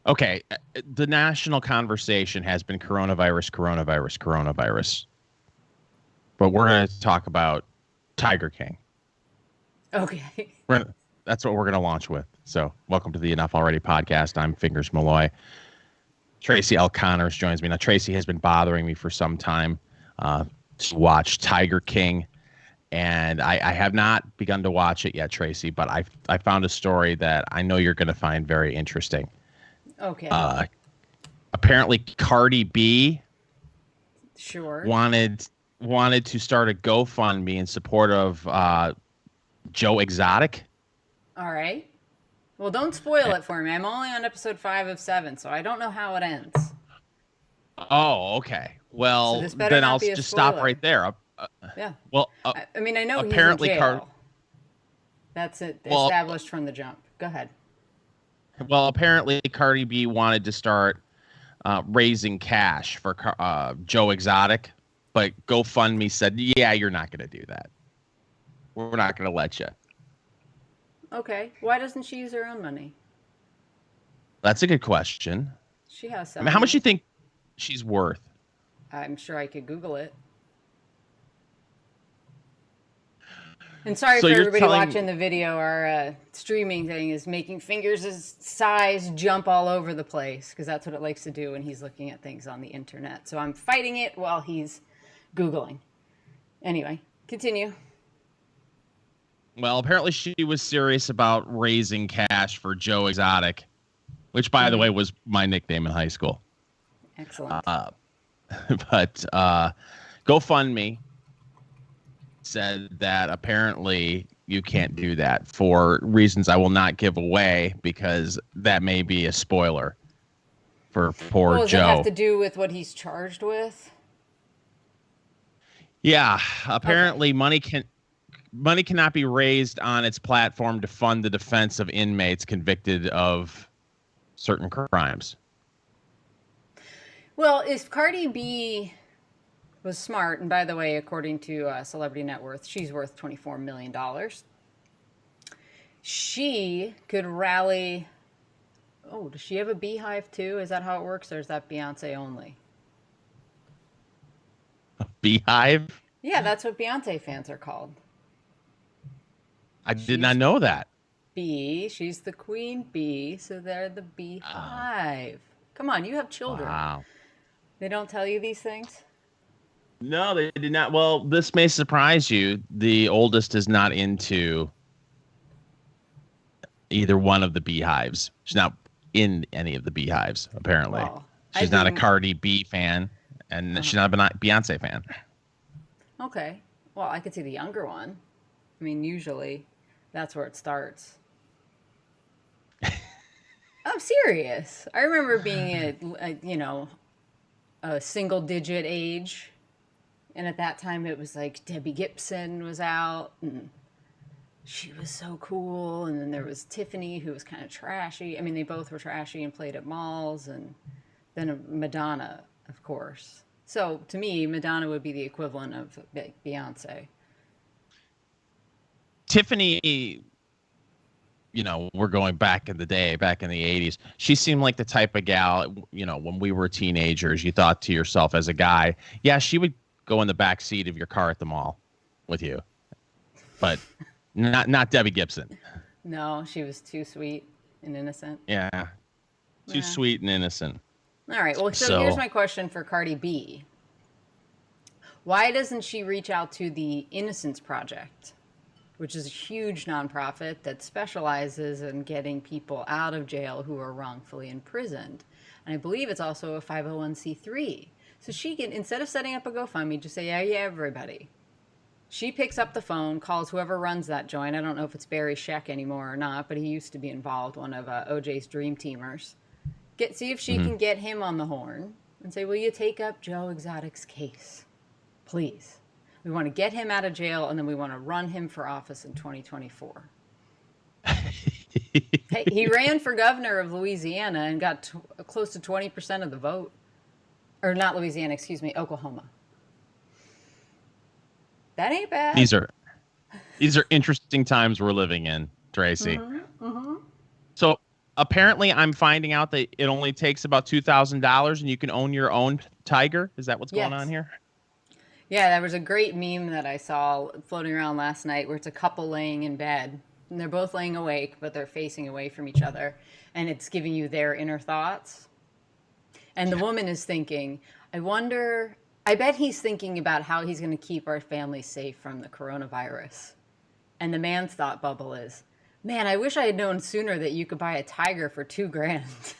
Okay, the national conversation has been coronavirus, coronavirus, coronavirus. But we're going to talk about Tiger King. Okay. That's what we're going to launch with. So, welcome to the Enough Already podcast. I'm Fingers Malloy. Tracy L. Connors joins me. Now, Tracy has been bothering me for some time to watch Tiger King. And I have not begun to watch it yet, Tracy, but I found a story that I know you're going to find very interesting. Okay. Apparently, Cardi B Sure. wanted to start a GoFundMe in support of Joe Exotic. All right. Well, don't spoil it for me. I'm only on episode 5 of 7, so I don't know how it ends. Oh, okay. Well, So this better then not I'll be a just spoiler. stop right there. Yeah. Well, I mean, I know apparently he's in jail. That's it. Established from the jump. Go ahead. Well, apparently Cardi B wanted to start raising cash for Joe Exotic, but GoFundMe said, "Yeah, you're not going to do that. We're not going to let you." Okay. Why doesn't she use her own money? That's a good question. She has some. I mean, how much do you think she's worth? I'm sure I could Google it. And sorry for everybody watching the video. Our streaming thing is making Fingers' size jump all over the place because that's what it likes to do when he's looking at things on the internet. So I'm fighting it while he's Googling. Anyway, continue. Well, apparently she was serious about raising cash for Joe Exotic, which, by the way, was my nickname in high school. Excellent. But GoFundMe said that apparently you can't do that for reasons I will not give away because that may be a spoiler for poor does Joe. Does it have to do with what he's charged with? Yeah, apparently money cannot be raised on its platform to fund the defense of inmates convicted of certain crimes. Well, if Cardi B was smart, and by the way, according to Celebrity Net Worth, she's worth $24 million. She could rally. Oh, does she have a beehive too? Is that how it works, or is that Beyonce only? A beehive? Yeah, that's what Beyonce fans are called. I did not know that. Bee, she's the queen bee, so they're the beehive. Come on, you have children. Wow. They don't tell you these things? No, they did not. Well, this may surprise you. The oldest is not into either one of the beehives. She's not in any of the beehives, apparently. Well, she's not a Cardi B fan, and she's not a Beyonce fan. Okay. Well, I could see the younger one. I mean, usually that's where it starts. I'm serious. I remember being at a single-digit age. And at that time, it was like Debbie Gibson was out, and she was so cool. And then there was Tiffany, who was kind of trashy. I mean, they both were trashy and played at malls. And then Madonna, of course. So to me, Madonna would be the equivalent of Beyonce. Tiffany, we're going back in the day, back in the 80s. She seemed like the type of gal, when we were teenagers, you thought to yourself as a guy, yeah, she would go in the back seat of your car at the mall with you, but not Debbie Gibson. No, she was too sweet and innocent. Yeah, too sweet and innocent. All right, well, so here's my question for Cardi B. Why doesn't she reach out to the Innocence Project, which is a huge nonprofit that specializes in getting people out of jail who are wrongfully imprisoned? And I believe it's also a 501c3. So she can, instead of setting up a GoFundMe, just say, yeah, everybody. She picks up the phone, calls whoever runs that joint. I don't know if it's Barry Sheck anymore or not, but he used to be involved, one of OJ's dream teamers. See if she can get him on the horn and say, will you take up Joe Exotic's case? Please. We want to get him out of jail, and then we want to run him for office in 2024. Hey, he ran for governor of Louisiana and got close to 20% of the vote. Or not Louisiana, excuse me, Oklahoma. That ain't bad. These are interesting times we're living in, Tracy. So apparently I'm finding out that it only takes about $2,000 and you can own your own tiger. Is that what's going on Yes. here? Yeah, there was a great meme that I saw floating around last night where it's a couple laying in bed and they're both laying awake, but they're facing away from each other. And it's giving you their inner thoughts. And the woman is thinking, I bet he's thinking about how he's going to keep our family safe from the coronavirus. And the man's thought bubble is, man, I wish I had known sooner that you could buy a tiger for $2,000.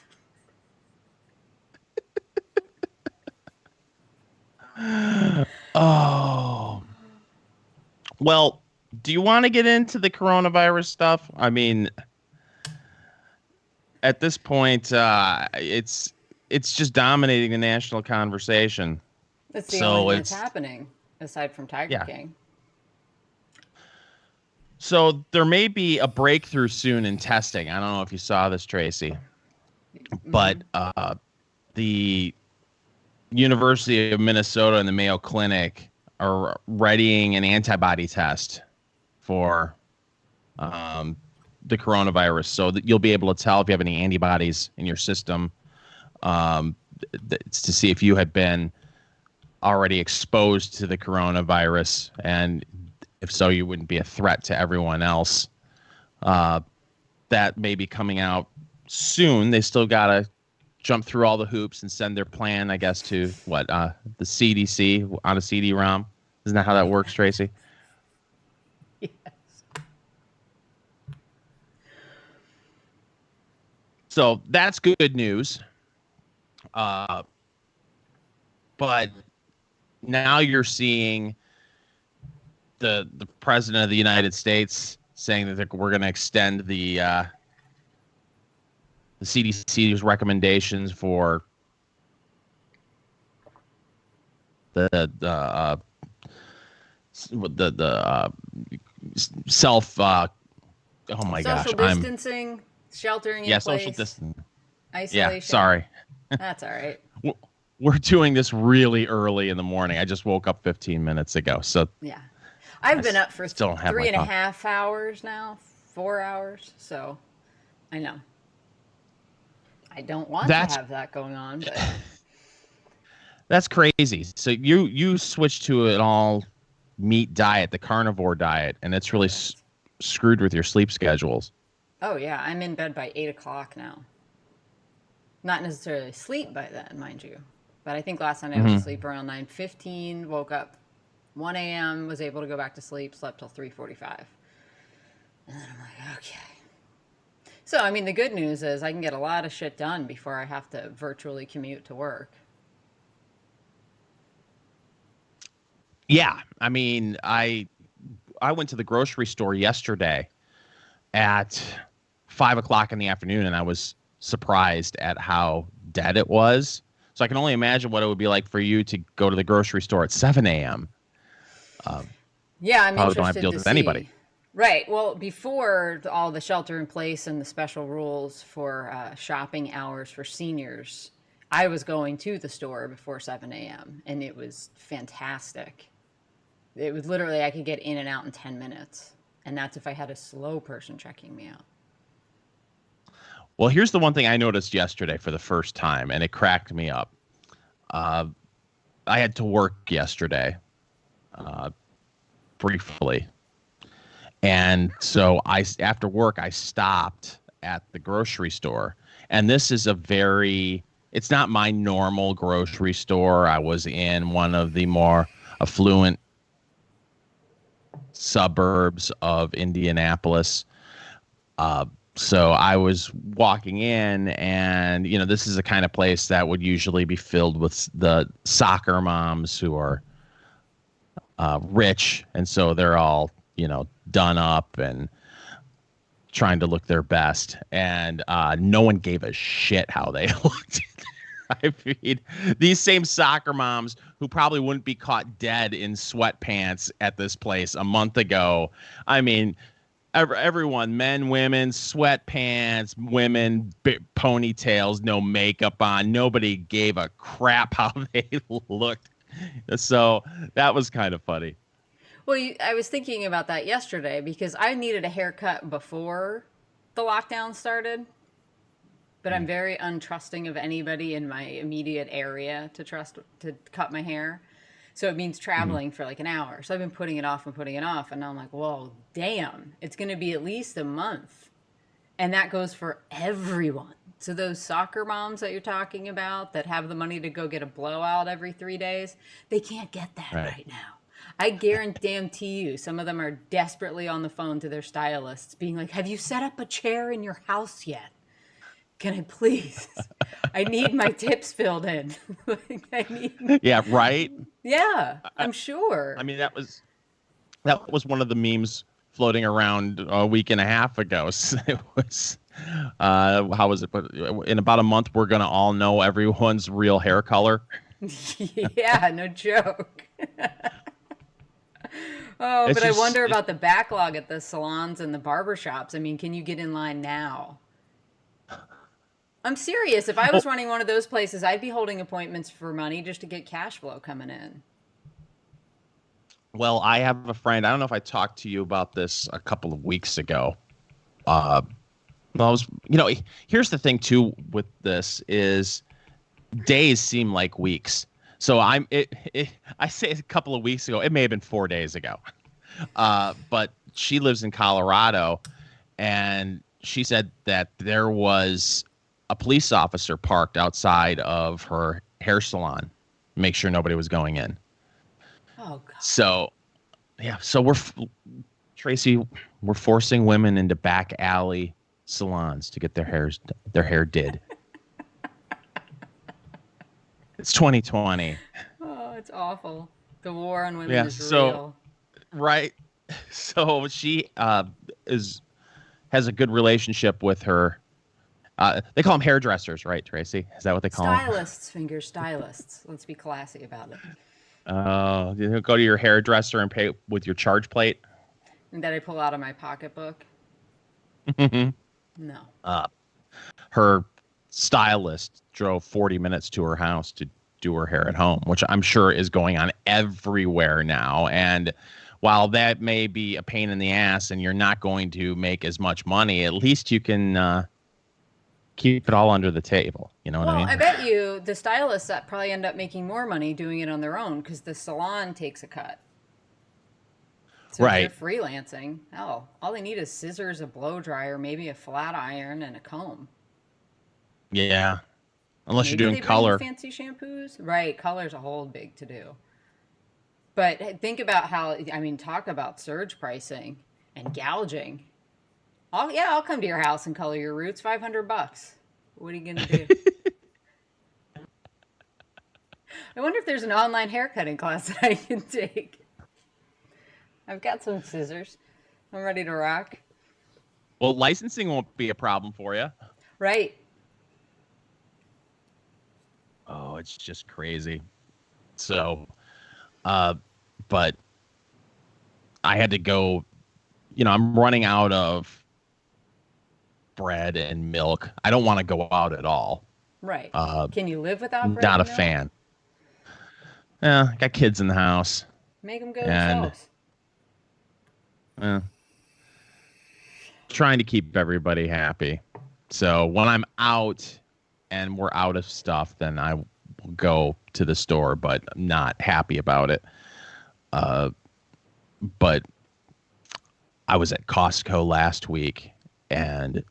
Oh, well, do you want to get into the coronavirus stuff? I mean, at this point, it's just dominating the national conversation. That's the only thing that's happening aside from Tiger King. So there may be a breakthrough soon in testing. I don't know if you saw this, Tracy, but the University of Minnesota and the Mayo Clinic are readying an antibody test for the coronavirus, so that you'll be able to tell if you have any antibodies in your system, to see if you had been already exposed to the coronavirus, and if so, you wouldn't be a threat to everyone else. That may be coming out soon. They still got to jump through all the hoops and send their plan, I guess, to the CDC on a CD-ROM. Isn't that how that works, Tracy? Yes. So that's good news. But now you're seeing the president of the United States saying that we're going to extend the CDC's recommendations for the self. Oh my gosh! Social distancing, sheltering in place. Social distancing. Isolation. Yeah, sorry. That's all right. We're doing this really early in the morning. I just woke up 15 minutes ago. So yeah, I've been up for still 3.5 hours now, 4 hours. So I know. I don't want to have that going on, but that's crazy. So you switched to an all meat diet, the carnivore diet, and it's really screwed with your sleep schedules. Oh yeah, I'm in bed by 8 o'clock now. Not necessarily asleep by then, mind you, but I think last night I was asleep around 9:15. Woke up 1 a.m. Was able to go back to sleep. Slept till 3:45, and then I'm like, okay. So, I mean, the good news is I can get a lot of shit done before I have to virtually commute to work. Yeah. I mean, I went to the grocery store yesterday at 5 o'clock in the afternoon, and I was surprised at how dead it was. So I can only imagine what it would be like for you to go to the grocery store at 7 a.m. Yeah, I'm probably interested don't have to deal with anybody. Right. Well, before all the shelter in place and the special rules for shopping hours for seniors, I was going to the store before 7 a.m. and it was fantastic. It was literally, I could get in and out in 10 minutes. And that's if I had a slow person checking me out. Well, here's the one thing I noticed yesterday for the first time, and it cracked me up. I had to work yesterday, briefly. And so after work, I stopped at the grocery store. And this is it's not my normal grocery store. I was in one of the more affluent suburbs of Indianapolis. So I was walking in, and, this is the kind of place that would usually be filled with the soccer moms who are rich. And so they're all, done up and trying to look their best. And no one gave a shit how they looked. I mean, these same soccer moms who probably wouldn't be caught dead in sweatpants at this place a month ago. I mean, everyone, men, women, sweatpants, women, ponytails, no makeup on. Nobody gave a crap how they looked. So that was kind of funny. Well, I was thinking about that yesterday because I needed a haircut before the lockdown started. but I'm very untrusting of anybody in my immediate area to cut my hair. So it means traveling for like an hour. So I've been putting it off and putting it off. And now I'm like, well, damn, it's going to be at least a month. And that goes for everyone. So those soccer moms that you're talking about that have the money to go get a blowout every 3 days, they can't get that right now. I guarantee you some of them are desperately on the phone to their stylists being like, have you set up a chair in your house yet? Can I please? I need my tips filled in. Yeah, right? Yeah, I'm sure. I mean, that was one of the memes floating around a week and a half ago. It was, how was it? But in about a month, we're going to all know everyone's real hair color. Yeah, no joke. Oh, but I wonder about the backlog at the salons and the barbershops. I mean, can you get in line now? I'm serious. If I was running one of those places, I'd be holding appointments for money just to get cash flow coming in. Well, I have a friend. I don't know if I talked to you about this a couple of weeks ago. Here's the thing too with this is days seem like weeks. So I say a couple of weeks ago. It may have been 4 days ago. But she lives in Colorado, and she said that there was a police officer parked outside of her hair salon, make sure nobody was going in. Oh God. So, yeah. So Tracy, we're forcing women into back alley salons to get their hair did. It's 2020. Oh, it's awful. The war on women is real. Right. So she has a good relationship with her. They call them hairdressers, right, Tracy? Is that what they call them? Stylists. Let's be classy about it. You go to your hairdresser and pay with your charge plate? And that I pull out of my pocketbook? No. Her stylist drove 40 minutes to her house to do her hair at home, which I'm sure is going on everywhere now. And while that may be a pain in the ass and you're not going to make as much money, at least you can keep it all under the table. You know what I mean? Well, I bet you the stylists that probably end up making more money doing it on their own because the salon takes a cut. So right. If they're freelancing, all they need is scissors, a blow dryer, maybe a flat iron, and a comb. Yeah. Unless maybe you're doing color. Fancy shampoos. Right. Color's a whole big to do. But think about talk about surge pricing and gouging. I'll come to your house and color your roots. $500. What are you gonna do? I wonder if there's an online haircutting class that I can take. I've got some scissors. I'm ready to rock. Well, licensing won't be a problem for you. Right. Oh, it's just crazy. So, but I had to go, I'm running out of bread and milk. I don't want to go out at all. Right. Can you live without bread Not and a milk? fan. Yeah, got kids in the house. Make them go themselves. Trying to keep everybody happy. So when I'm out and we're out of stuff, then I will go to the store, but I'm not happy about it. But I was at Costco last week, and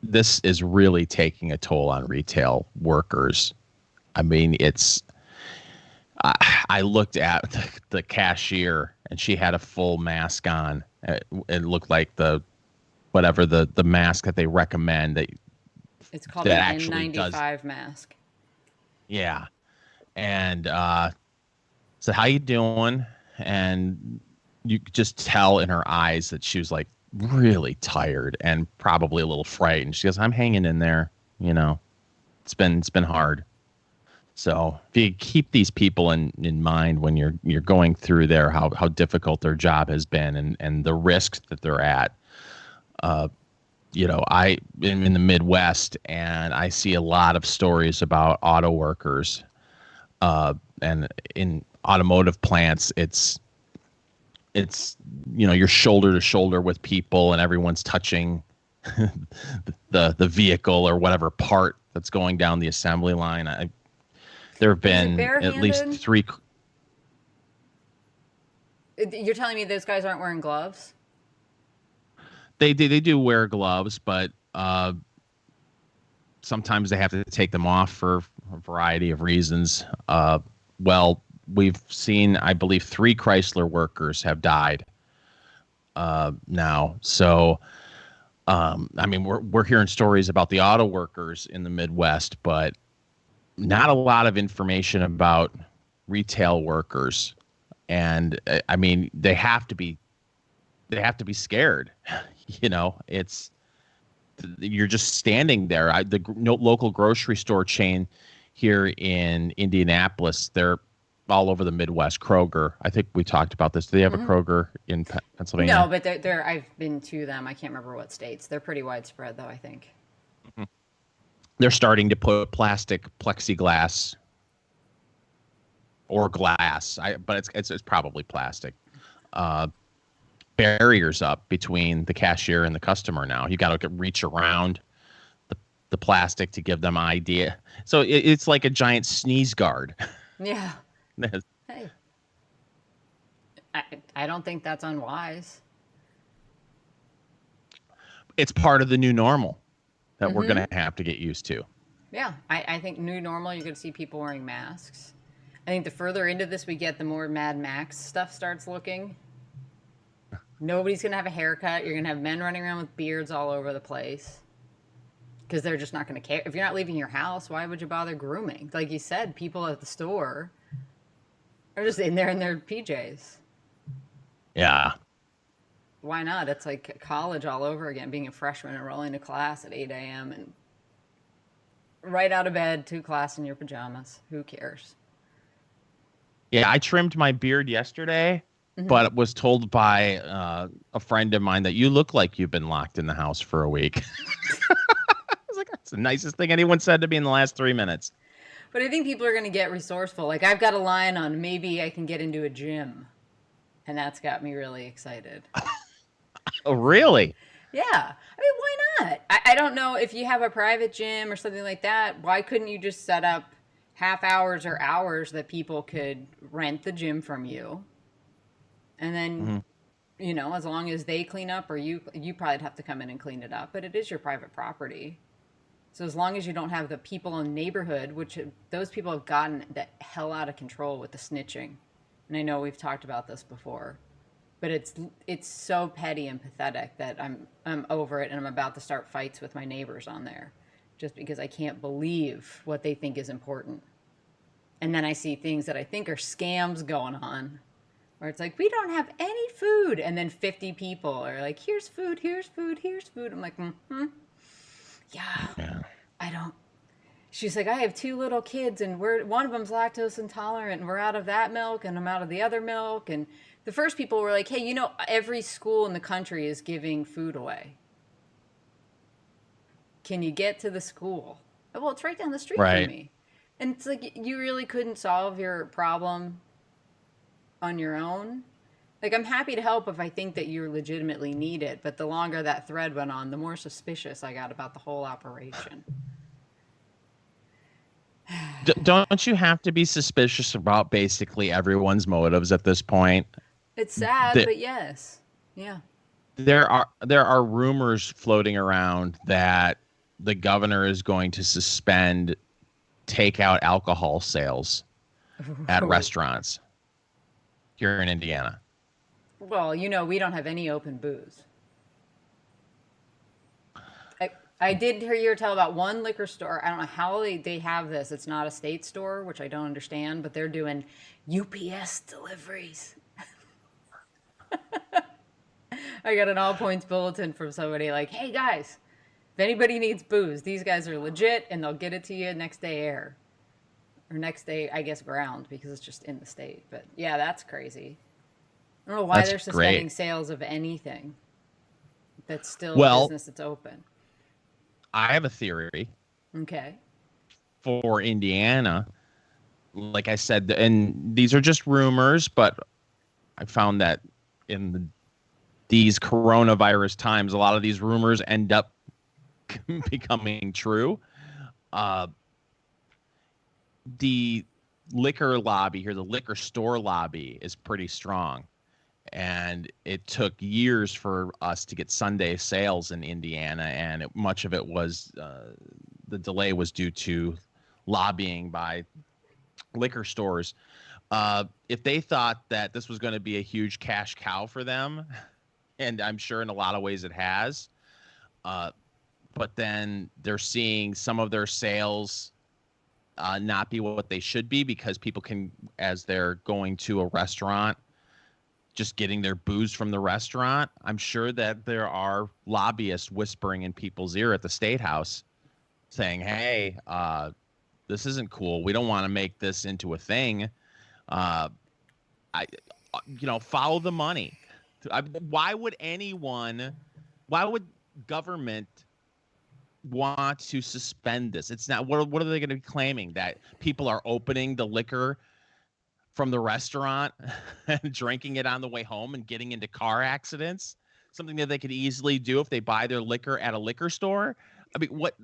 this is really taking a toll on retail workers. I mean, I looked at the cashier, and she had a full mask on. It looked like the mask that they recommend that it's called an N95 mask. Yeah. And said, how you doing? And you could just tell in her eyes that she was like really tired and probably a little frightened. She goes, I'm hanging in there. It's been hard. So if you keep these people in mind when you're going through there, how difficult their job has been and the risks that they're at. I am in the Midwest, and I see a lot of stories about auto workers. And in automotive plants, it's you're shoulder to shoulder with people, and everyone's touching the vehicle or whatever part that's going down the assembly line. There have been at least 3. You're telling me those guys aren't wearing gloves? They do wear gloves, but sometimes they have to take them off for a variety of reasons. Well, we've seen, I believe, 3 Chrysler workers have died now. So, I mean, we're hearing stories about the auto workers in the Midwest, but not a lot of information about retail workers. And I mean, they have to be scared. You know, you're just standing there. The local grocery store chain here in Indianapolis, they're all over the Midwest. Kroger. I think we talked about this. Do they have a Kroger in Pennsylvania? No, but they're I've been to them. I can't remember what states. They're pretty widespread, though, I think. Mm-hmm. They're starting to put plastic plexiglass or glass, but it's probably plastic, barriers up between the cashier and the customer now. You got to reach around the plastic to give them idea. So it's like a giant sneeze guard. Yeah. Hey. I don't think that's unwise. It's part of the new normal that we're going to have to get used to. Yeah. I think new normal, you're going to see people wearing masks. I think the further into this we get, the more Mad Max stuff starts looking. Nobody's going to have a haircut. You're going to have men running around with beards all over the place. Because they're just not going to care. If you're not leaving your house, why would you bother grooming? Like you said, people at the store are just in there in their PJs. Yeah. Why not? It's like college all over again, being a freshman and rolling to class at 8 a.m. and right out of bed to class in your pajamas. Who cares? Yeah, I trimmed my beard yesterday, but was told by a friend of mine that you look like you've been locked in the house for a week. I was like, that's the nicest thing anyone said to me in the last 3 minutes. But I think people are going to get resourceful. Like, I've got a line on maybe I can get into a gym. And that's got me really excited. Oh, really? Yeah. I mean, why not? I don't know if you have a private gym or something like that. Why couldn't you just set up half hours or hours that people could rent the gym from you? And then, you know, as long as they clean up, or you probably have to come in and clean it up, but it is your private property. So as long as you don't have the people in the neighborhood, which those people have gotten the hell out of control with the snitching. And I know we've talked about this before, but it's so petty and pathetic that I'm over it, and I'm about to start fights with my neighbors on there just because I can't believe what they think is important. And then I see things that I think are scams going on where it's like, we don't have any food. And then 50 people are like, here's food, here's food, here's food. I'm like, yeah. I don't. She's like, I have 2 little kids, and one of them's lactose intolerant, and we're out of that milk, and I'm out of the other milk. And the first people were like, hey, you know, every school in the country is giving food away. Can you get to the school? Well, it's right down the street from me. And it's like, you really couldn't solve your problem on your own? Like, I'm happy to help if I think that you legitimately need it, but the longer that thread went on, the more suspicious I got about the whole operation. Don't you have to be suspicious about basically everyone's motives at this point? It's sad, but yes. Yeah. There are rumors floating around that the governor is going to suspend takeout alcohol sales at restaurants here in Indiana. Well, you know, we don't have any open booze. I did hear you tell about one liquor store. I don't know how they have this. It's not a state store, which I don't understand, but they're doing UPS deliveries. I got an all points bulletin from somebody like, hey guys, if anybody needs booze, these guys are legit and they'll get it to you next day air. Or next day, I guess, ground, because it's just in the state. But yeah, that's crazy. I don't know why they're suspending sales of anything that's still a business that's open. I have a theory. Okay. For Indiana, like I said, and these are just rumors, but I found that in these coronavirus times, a lot of these rumors end up becoming true. The liquor lobby here, the liquor store lobby, is pretty strong. And it took years for us to get Sunday sales in Indiana, and much of it was the delay was due to lobbying by liquor stores. If they thought that this was going to be a huge cash cow for them, and I'm sure in a lot of ways it has, but then they're seeing some of their sales not be what they should be, because people can, as they're going to a restaurant, just getting their booze from the restaurant. I'm sure that there are lobbyists whispering in people's ear at the State House saying, hey, this isn't cool. We don't want to make this into a thing. Follow the money. Why would government want to suspend this? It's not. What are they going to be claiming? That people are opening the liquor from the restaurant and drinking it on the way home and getting into car accidents? Something that they could easily do if they buy their liquor at a liquor store. I mean, what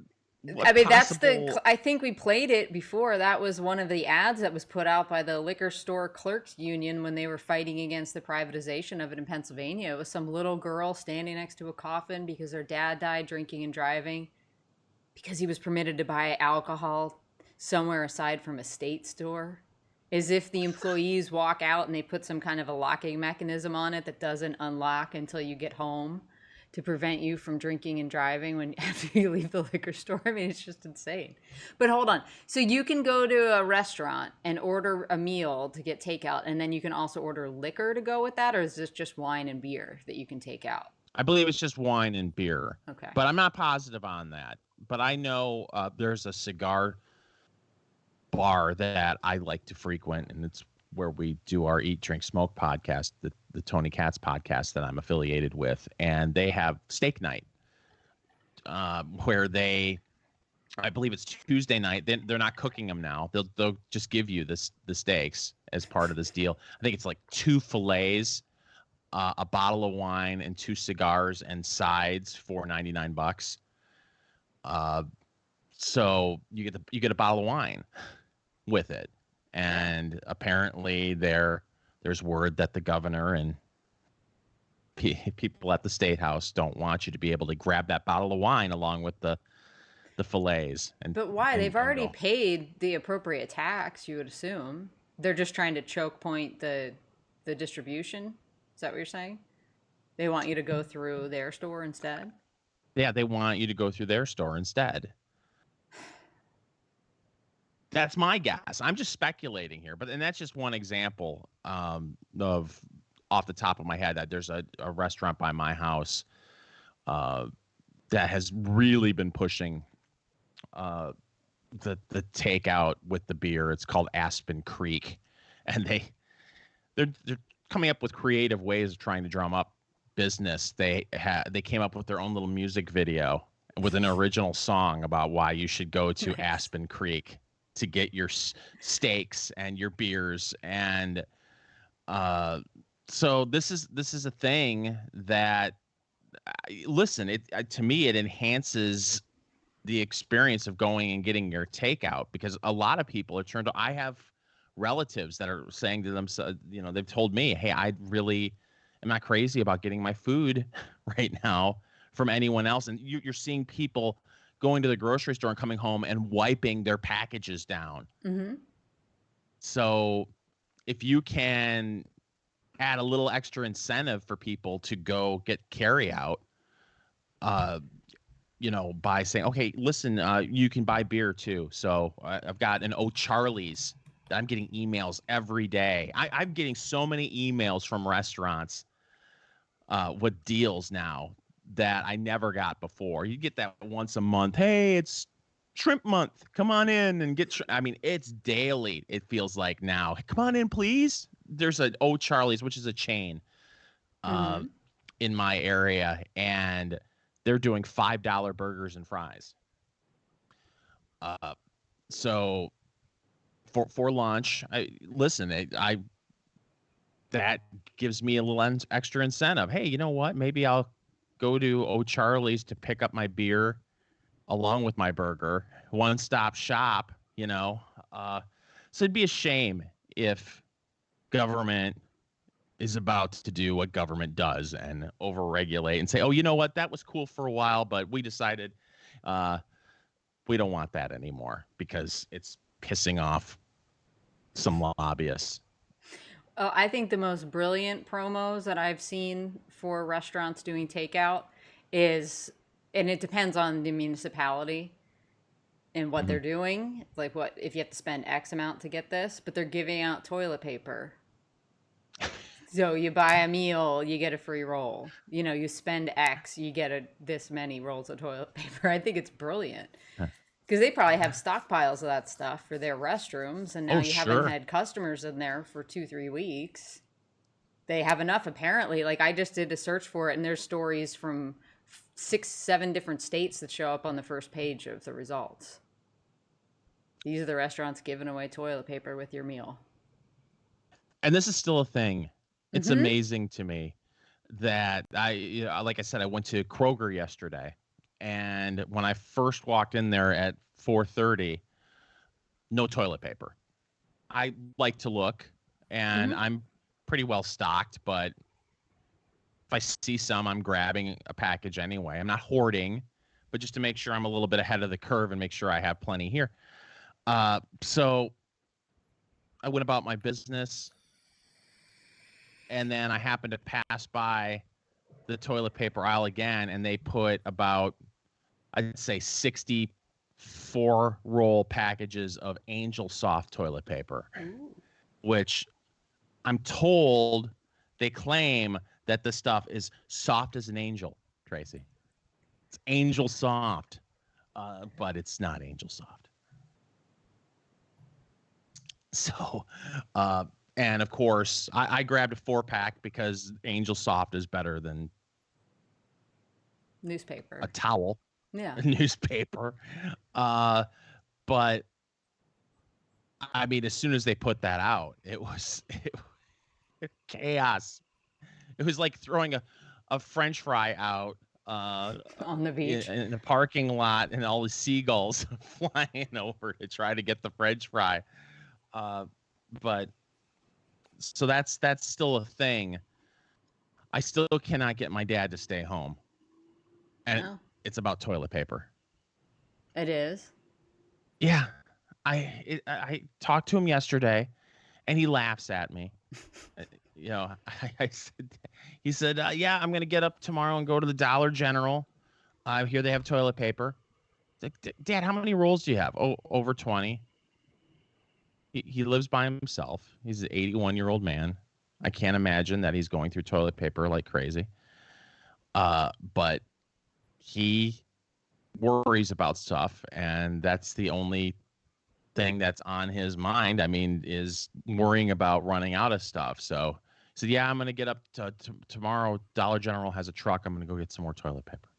that's I think we played it before. That was one of the ads that was put out by the Liquor Store Clerks Union when they were fighting against the privatization of it in Pennsylvania. It was some little girl standing next to a coffin because her dad died drinking and driving, because he was permitted to buy alcohol somewhere aside from a state store. As if the employees walk out and they put some kind of a locking mechanism on it that doesn't unlock until you get home to prevent you from drinking and driving after you leave the liquor store. I mean, it's just insane. But hold on. So you can go to a restaurant and order a meal to get takeout, and then you can also order liquor to go with that, or is this just wine and beer that you can take out? I believe it's just wine and beer. Okay. But I'm not positive on that. But I know there's a cigar bar that I like to frequent, and it's where we do our Eat, Drink, Smoke podcast, the Tony Katz podcast that I'm affiliated with. And they have steak night where I believe it's Tuesday night. They're not cooking them now. They'll just give you the steaks as part of this deal. I think it's like 2 fillets, a bottle of wine, and 2 cigars and sides for $99. So you get a bottle of wine with it. And apparently there's word that the governor and people at the State House don't want you to be able to grab that bottle of wine along with the fillets. But why? They've already paid the appropriate tax, you would assume. They're just trying to choke point the distribution. Is that what you're saying? They want you to go through their store instead? Yeah, they want you to go through their store instead. That's my guess. I'm just speculating here, and that's just one example of off the top of my head. That there's a restaurant by my house that has really been pushing the takeout with the beer. It's called Aspen Creek, and they're coming up with creative ways of trying to drum up business. They came up with their own little music video with an original song about why you should go to Aspen Creek to get your steaks and your beers. And so this is a thing that, listen, to me, it enhances the experience of going and getting your takeout, because a lot of people are turned on. I have relatives that are saying to themselves, they've told me, hey, I really am not crazy about getting my food right now from anyone else. And you're seeing people going to the grocery store and coming home and wiping their packages down. Mm-hmm. So if you can add a little extra incentive for people to go get carry out, by saying, okay, listen, you can buy beer too. So I've got an O'Charlie's. I'm getting emails every day. I'm getting so many emails from restaurants with deals now that I never got before. You get that once a month. Hey, it's shrimp month. Come on in and get. It's daily. It feels like now. Come on in, please. There's an O'Charlie's, which is a chain in my area, and they're doing $5 burgers and fries. So for lunch, that gives me a little extra incentive. Hey, you know what? Maybe I'll go to O'Charlie's to pick up my beer along with my burger. One-stop shop, So it'd be a shame if government is about to do what government does and overregulate and say, oh, you know what? That was cool for a while, but we decided we don't want that anymore because it's pissing off some lobbyists. I think the most brilliant promos that I've seen for restaurants doing takeout is, and it depends on the municipality and what they're doing. Like, what if you have to spend X amount to get this, but they're giving out toilet paper. So you buy a meal, you get a free roll. You spend X, you get this many rolls of toilet paper. I think it's brilliant. Because they probably have stockpiles of that stuff for their restrooms, and now haven't had customers in there for 2-3 weeks. They have enough, apparently. Like, I just did a search for it, and there's stories from 6-7 different states that show up on the first page of the results. These are the restaurants giving away toilet paper with your meal. And this is still a thing. It's amazing to me that like I said, I went to Kroger yesterday. And when I first walked in there at 4:30, no toilet paper. I like to look, and I'm pretty well stocked, but if I see some, I'm grabbing a package anyway. I'm not hoarding, but just to make sure I'm a little bit ahead of the curve and make sure I have plenty here. So I went about my business, and then I happened to pass by the toilet paper aisle again, and they put about, I'd say, 64 roll packages of Angel Soft toilet paper, which I'm told they claim that the stuff is soft as an angel, Tracy. It's Angel Soft, but it's not Angel Soft. So, and of course, I grabbed a 4-pack because Angel Soft is better than newspaper, a towel. Yeah. Newspaper. But I mean, as soon as they put that out, it was chaos. It was like throwing a French fry out on the beach in the parking lot, and all the seagulls flying over to try to get the French fry. But so that's still a thing. I still cannot get my dad to stay home. And it's about toilet paper. It is? Yeah. I talked to him yesterday, and he laughs at me. He said, yeah, I'm going to get up tomorrow and go to the Dollar General. I hear they have toilet paper. Like, Dad, how many rolls do you have? Oh, over 20. He lives by himself. He's an 81-year-old man. I can't imagine that he's going through toilet paper like crazy. But he worries about stuff, and that's the only thing that's on his mind. I mean, is worrying about running out of stuff. So he said, yeah, I'm going to get up to tomorrow. Dollar General has a truck. I'm going to go get some more toilet paper.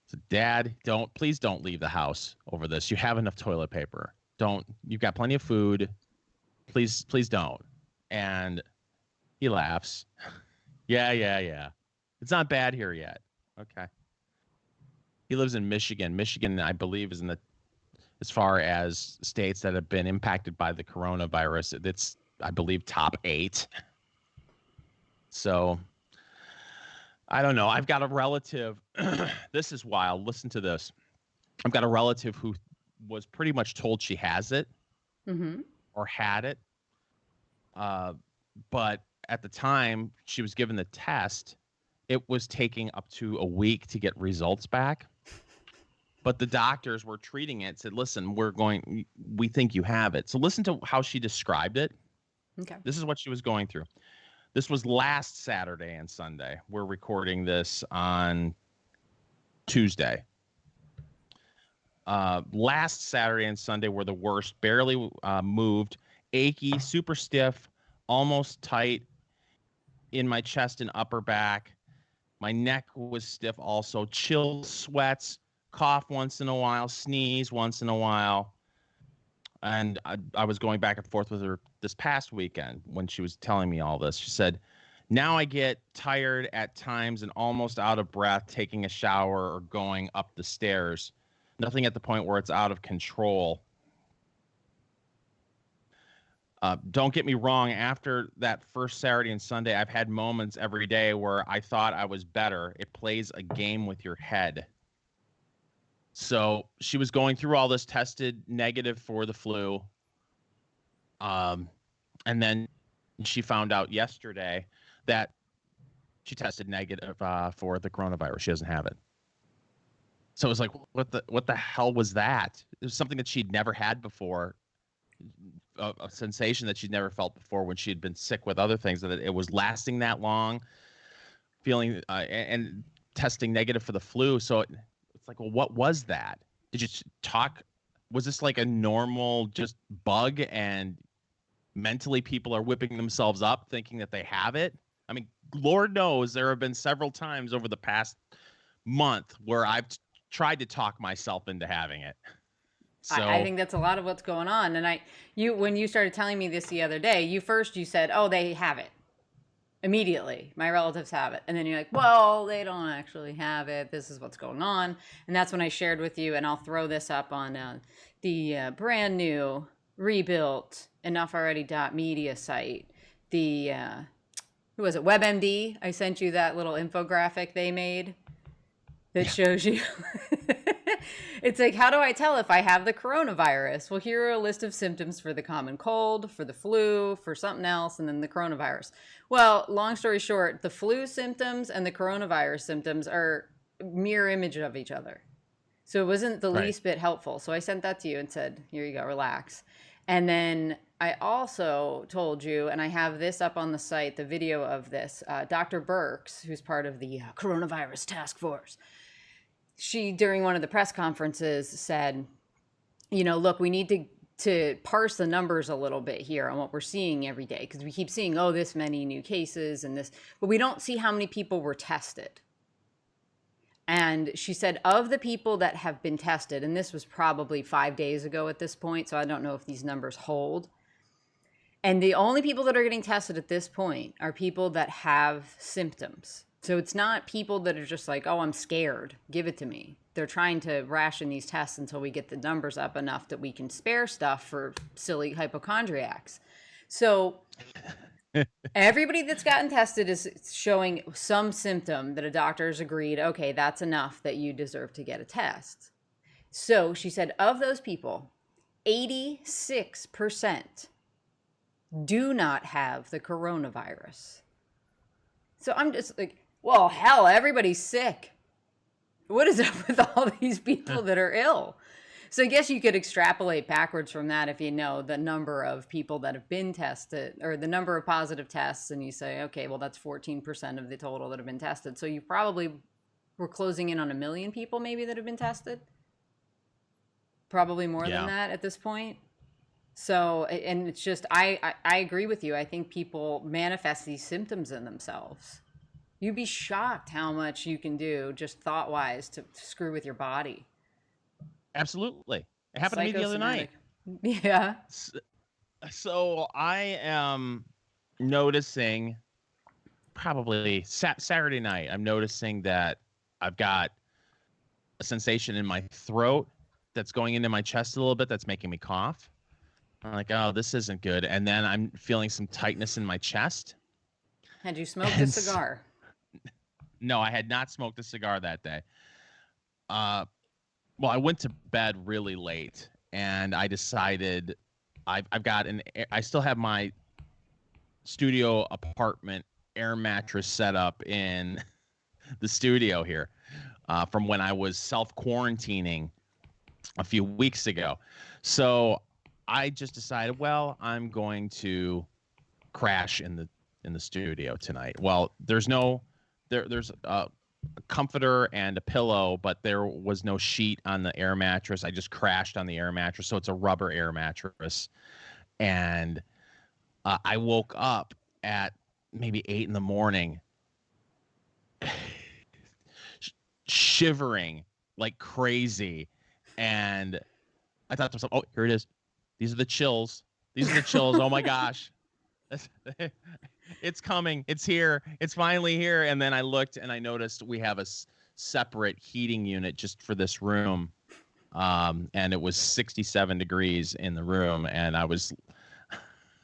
So, Dad, please don't leave the house over this. You have enough toilet paper. You've got plenty of food. Please don't. And he laughs. Yeah. It's not bad here yet. Okay. He lives in Michigan. Michigan, I believe, is as far as states that have been impacted by the coronavirus, it's, I believe, top 8. So I don't know. I've got a relative. This is wild. Listen to this. I've got a relative who was pretty much told she has it or had it. But at the time she was given the test, it was taking up to a week to get results back. But the doctors were treating it, said, listen, we think you have it. So listen to how she described it. Okay. This is what she was going through. This was last Saturday and Sunday. We're recording this on Tuesday. Last Saturday and Sunday were the worst. Barely moved, achy, super stiff, almost tight in my chest and upper back. My neck was stiff also. Chills, sweats, cough once in a while, sneeze once in a while. And I was going back and forth with her this past weekend when she was telling me all this. She said, Now I get tired at times and almost out of breath taking a shower or going up the stairs. Nothing at the point where it's out of control. Don't get me wrong. After that first Saturday and Sunday, I've had moments every day where I thought I was better. It plays a game with your head. So she was going through all this, tested negative for the flu. And then she found out yesterday that she tested negative for the coronavirus. She doesn't have it. So it was like, what the hell was that? It was something that she'd never had before. A sensation that she'd never felt before when she had been sick with other things, that it was lasting that long, feeling and testing negative for the flu. So it's like, well, what was that? Did you talk? Was this like a normal just bug and mentally people are whipping themselves up thinking that they have it? I mean, Lord knows there have been several times over the past month where I've tried to talk myself into having it. So I think that's a lot of what's going on. And when you started telling me this the other day, you said, oh, they have it. Immediately, my relatives have it. And then you're like, well, they don't actually have it. This is what's going on. And that's when I shared with you, and I'll throw this up on the brand new, rebuilt, enoughalready.media site. The, who was it, WebMD? I sent you that little infographic they made that shows you. It's like, how do I tell if I have the coronavirus? Well, here are a list of symptoms for the common cold, for the flu, for something else, and then the coronavirus. Well, long story short, the flu symptoms and the coronavirus symptoms are mirror image of each other. So it wasn't the least bit helpful. So I sent that to you and said, here you go, relax. And then I also told you, and I have this up on the site, the video of this, Dr. Birx, who's part of the coronavirus task force. She, during one of the press conferences, said, look, we need to parse the numbers a little bit here on what we're seeing every day, because we keep seeing, this many new cases and this, but we don't see how many people were tested. And she said, of the people that have been tested, and this was probably 5 days ago at this point, so I don't know if these numbers hold. And the only people that are getting tested at this point are people that have symptoms. So it's not people that are just like, oh, I'm scared, give it to me. They're trying to ration these tests until we get the numbers up enough that we can spare stuff for silly hypochondriacs. So everybody that's gotten tested is showing some symptom that a doctor's agreed, okay, that's enough that you deserve to get a test. So she said, of those people, 86% do not have the coronavirus. So I'm just like, well, hell, everybody's sick. What is up with all these people that are ill? So I guess you could extrapolate backwards from that if you know the number of people that have been tested or the number of positive tests, and you say, okay, well, that's 14% of the total that have been tested. So you probably were closing in on 1 million people maybe that have been tested. Probably more than that at this point. So, and it's just, I agree with you. I think people manifest these symptoms in themselves. You'd be shocked how much you can do just thought-wise to screw with your body. Absolutely. It happened to me the other night. Yeah. So I am noticing probably Saturday night, I'm noticing that I've got a sensation in my throat that's going into my chest a little bit that's making me cough. I'm like, oh, this isn't good. And then I'm feeling some tightness in my chest. Had you smoked a cigar? No, I had not smoked a cigar that day. Well, I went to bed really late, and I decided I still have my studio apartment air mattress set up in the studio here from when I was self-quarantining a few weeks ago. So I just decided, well, I'm going to crash in the studio tonight. Well, there's a comforter and a pillow, but there was no sheet on the air mattress. I just crashed on the air mattress, so it's a rubber air mattress. And I woke up at maybe 8 a.m, shivering like crazy. And I thought to myself, oh, here it is. These are the chills. Oh my gosh. It's coming. It's here. It's finally here. And then I looked and I noticed we have a separate heating unit just for this room. And it was 67 degrees in the room, and I was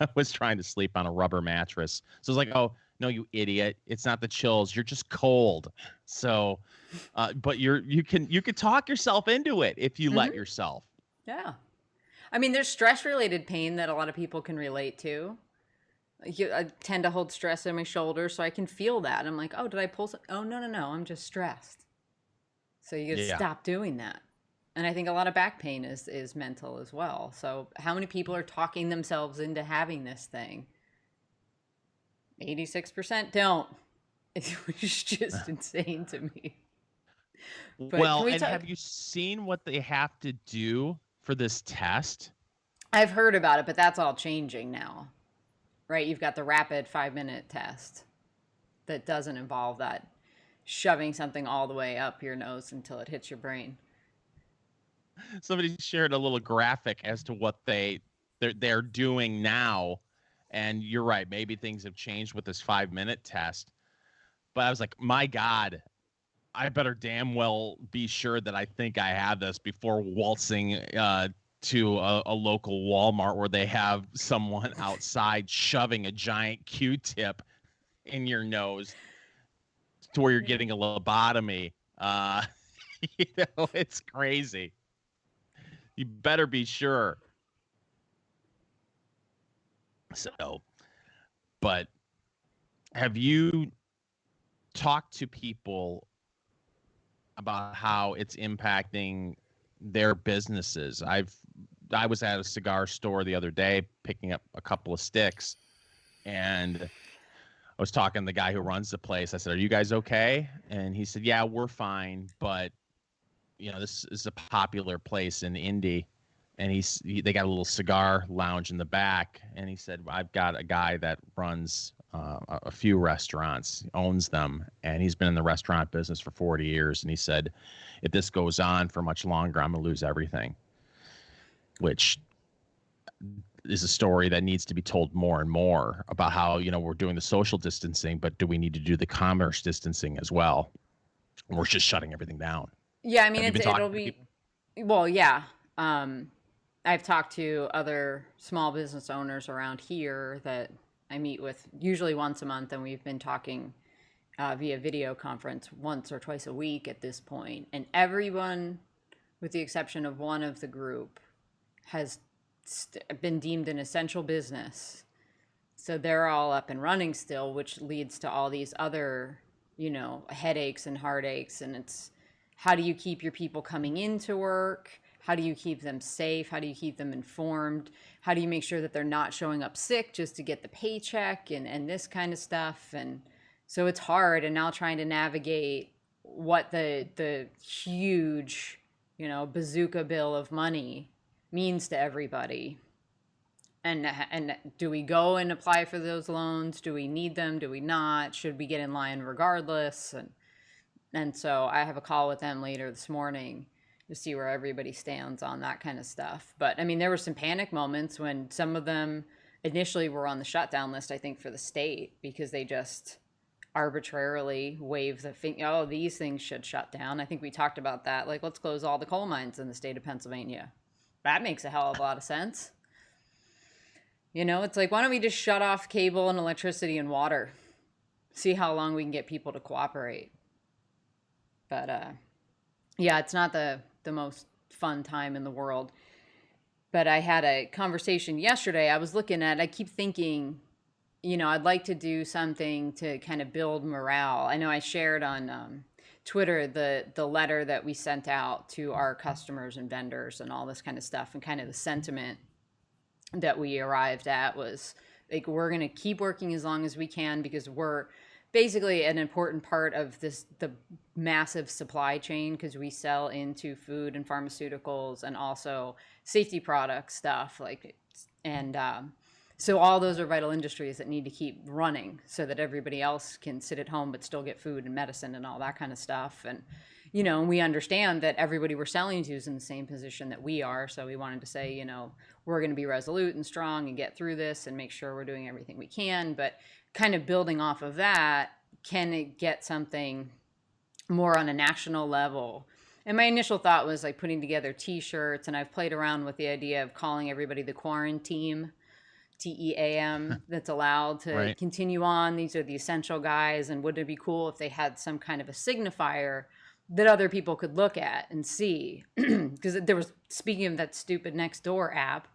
I was trying to sleep on a rubber mattress. So I was like, "Oh no, you idiot! It's not the chills. You're just cold." So, but you can talk yourself into it if you let yourself. Yeah, I mean, there's stress related pain that a lot of people can relate to. I tend to hold stress in my shoulder, so I can feel that. I'm like, oh, did I pull some? Oh, no, I'm just stressed. So you gotta stop doing that. And I think a lot of back pain is mental as well. So how many people are talking themselves into having this thing? 86% don't. It was just insane to me. But Well, and have you seen what they have to do for this test? I've heard about it, but that's all changing now. Right? You've got the rapid 5-minute test that doesn't involve that shoving something all the way up your nose until it hits your brain. Somebody shared a little graphic as to what they're doing now, and you're right, maybe things have changed with this 5-minute test, but I was like, my God, I better damn well be sure that I think I have this before waltzing to a local Walmart where they have someone outside shoving a giant Q-tip in your nose to where you're getting a lobotomy. It's crazy. You better be sure. So, but have you talked to people about how it's impacting their businesses? I was at a cigar store the other day picking up a couple of sticks, and I was talking to the guy who runs the place. I said, "Are you guys okay?" And he said, "Yeah, we're fine, but this is a popular place in Indy." And they got a little cigar lounge in the back, and he said, "I've got a guy that runs a few restaurants, owns them, and he's been in the restaurant business for 40 years." And he said, "If this goes on for much longer, I'm going to lose everything," which is a story that needs to be told more and more about how, we're doing the social distancing, but do we need to do the commerce distancing as well? We're just shutting everything down. Yeah, I mean, it'll be, well, yeah. I've talked to other small business owners around here that I meet with usually once a month, and we've been talking via video conference once or twice a week at this point. And everyone, with the exception of one of the group, has been deemed an essential business. So they're all up and running still, which leads to all these other, headaches and heartaches. And it's, how do you keep your people coming into work? How do you keep them safe? How do you keep them informed? How do you make sure that they're not showing up sick just to get the paycheck and this kind of stuff? And so it's hard. And now trying to navigate what the huge, bazooka bill of money means to everybody. And do we go and apply for those loans? Do we need them? Do we not? Should we get in line regardless? And so I have a call with them later this morning to see where everybody stands on that kind of stuff. But I mean, there were some panic moments when some of them initially were on the shutdown list, I think, for the state, because they just arbitrarily waved the finger, oh, these things should shut down. I think we talked about that. Like, let's close all the coal mines in the state of Pennsylvania. That makes a hell of a lot of sense. It's like, why don't we just shut off cable and electricity and water? See how long we can get people to cooperate. But yeah, it's not the most fun time in the world. But I had a conversation yesterday. I keep thinking, I'd like to do something to kind of build morale. I know I shared on Twitter the letter that we sent out to our customers and vendors and all this kind of stuff, and kind of the sentiment that we arrived at was like, we're going to keep working as long as we can, because we're basically an important part of the massive supply chain, because we sell into food and pharmaceuticals and also safety product stuff, so all those are vital industries that need to keep running so that everybody else can sit at home but still get food and medicine and all that kind of stuff. And we understand that everybody we're selling to is in the same position that we are. So we wanted to say, we're going to be resolute and strong and get through this and make sure we're doing everything we can. But kind of building off of that, can it get something more on a national level? And my initial thought was like putting together t-shirts, and I've played around with the idea of calling everybody the QuaranTEAM, TEAM, that's allowed to continue on. These are the essential guys. And wouldn't it be cool if they had some kind of a signifier that other people could look at and see? Because there was, speaking of that stupid Nextdoor app,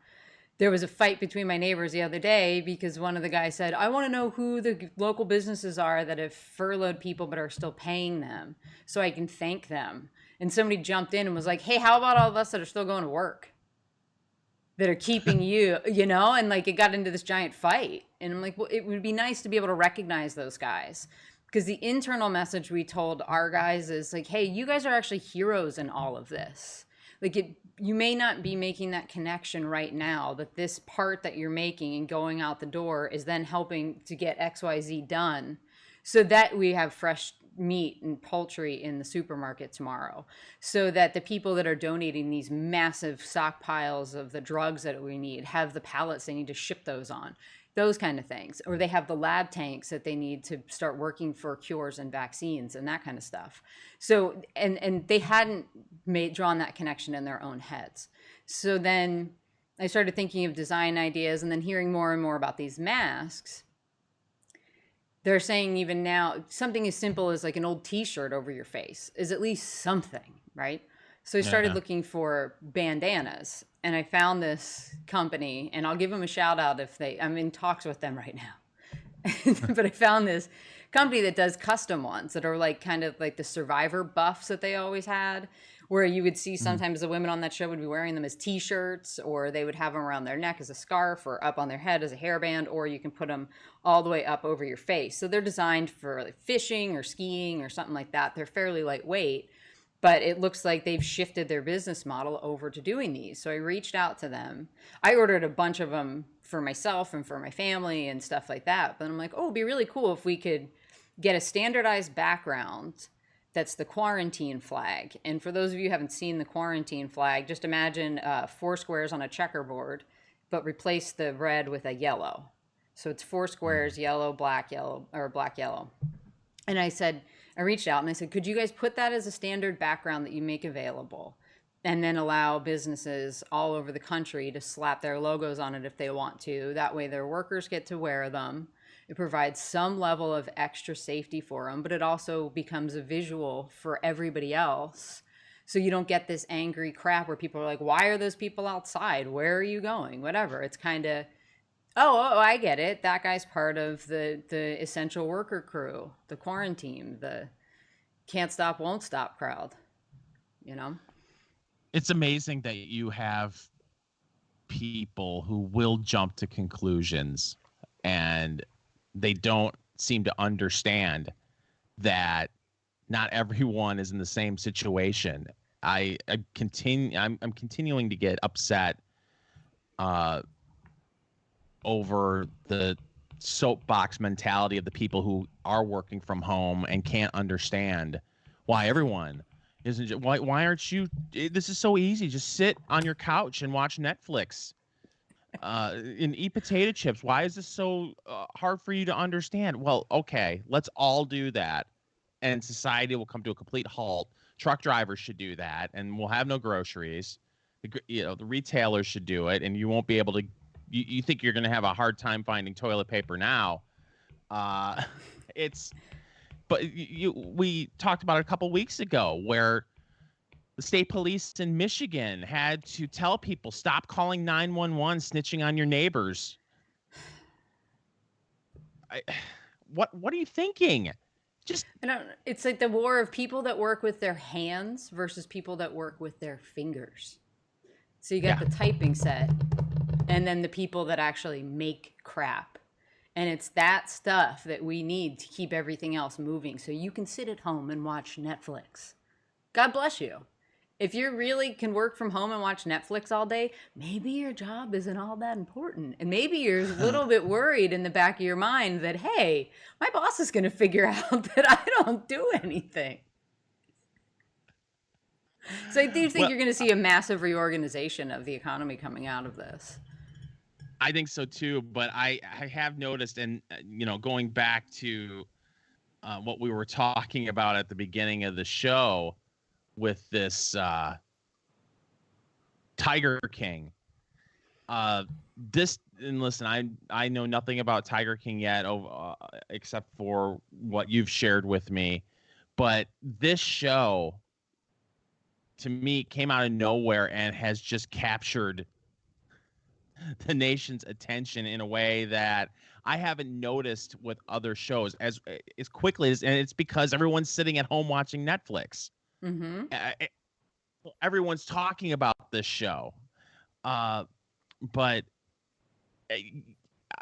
there was a fight between my neighbors the other day because one of the guys said, I want to know who the local businesses are that have furloughed people but are still paying them so I can thank them. And somebody jumped in and was like, hey, how about all of us that are still going to work, that are keeping you, and like it got into this giant fight. And I'm like, well, it would be nice to be able to recognize those guys, because the internal message we told our guys is like, hey, you guys are actually heroes in all of this. Like you may not be making that connection right now, that this part that you're making and going out the door is then helping to get XYZ done so that we have fresh meat and poultry in the supermarket tomorrow, so that the people that are donating these massive stockpiles of the drugs that we need have the pallets they need to ship those on, those kind of things. Or they have the lab tanks that they need to start working for cures and vaccines and that kind of stuff. So, and they hadn't drawn that connection in their own heads. So then I started thinking of design ideas, and then hearing more and more about these masks. They're saying even now, something as simple as like an old t-shirt over your face is at least something, right? So I started looking for bandanas, and I found this company, and I'll give them a shout out I'm in talks with them right now. But I found this company that does custom ones that are like kind of like the survivor buffs that they always had, where you would see sometimes the women on that show would be wearing them as t-shirts, or they would have them around their neck as a scarf, or up on their head as a hairband, or you can put them all the way up over your face. So they're designed for like fishing or skiing or something like that. They're fairly lightweight, but it looks like they've shifted their business model over to doing these. So I reached out to them. I ordered a bunch of them for myself and for my family and stuff like that. But I'm like, oh, it'd be really cool if we could get a standardized background that's the quarantine flag. And for those of you who haven't seen the quarantine flag, just imagine 4 squares on a checkerboard, but replace the red with a yellow. So it's 4 squares, yellow, black, yellow, or black, yellow. And I reached out and I said, could you guys put that as a standard background that you make available, and then allow businesses all over the country to slap their logos on it if they want to. That way their workers get to wear them. It provides some level of extra safety for them, but it also becomes a visual for everybody else. So you don't get this angry crap where people are like, why are those people outside? Where are you going? Whatever. It's kind of, oh, I get it. That guy's part of the essential worker crew, the QuaranTEAM, the can't stop, won't stop crowd, It's amazing that you have people who will jump to conclusions, and they don't seem to understand that not everyone is in the same situation. I'm continuing to get upset over the soapbox mentality of the people who are working from home and can't understand why everyone isn't. Why aren't you? This is so easy. Just sit on your couch and watch Netflix and eat potato chips. Why is this so hard for you to understand? Well, okay, let's all do that, and society will come to a complete halt. Truck drivers should do that, and we'll have no groceries. The retailers should do it, and you won't be able to. You think you're going to have a hard time finding toilet paper now? But we talked about it a couple weeks ago, where the state police in Michigan had to tell people, stop calling 911, snitching on your neighbors. What are you thinking? It's like the war of people that work with their hands versus people that work with their fingers. So you got the typing set, and then the people that actually make crap. And it's that stuff that we need to keep everything else moving, so you can sit at home and watch Netflix. God bless you. If you really can work from home and watch Netflix all day, maybe your job isn't all that important. And maybe you're a little bit worried in the back of your mind that, hey, my boss is going to figure out that I don't do anything. So I do think you're going to see a massive reorganization of the economy coming out of this. I think so too, but I have noticed, and going back to what we were talking about at the beginning of the show with this Tiger King. And listen, I know nothing about Tiger King yet, except for what you've shared with me. But this show, to me, came out of nowhere and has just captured the nation's attention in a way that I haven't noticed with other shows as quickly as, and it's because everyone's sitting at home watching Netflix. Mm-hmm. Everyone's talking about this show. But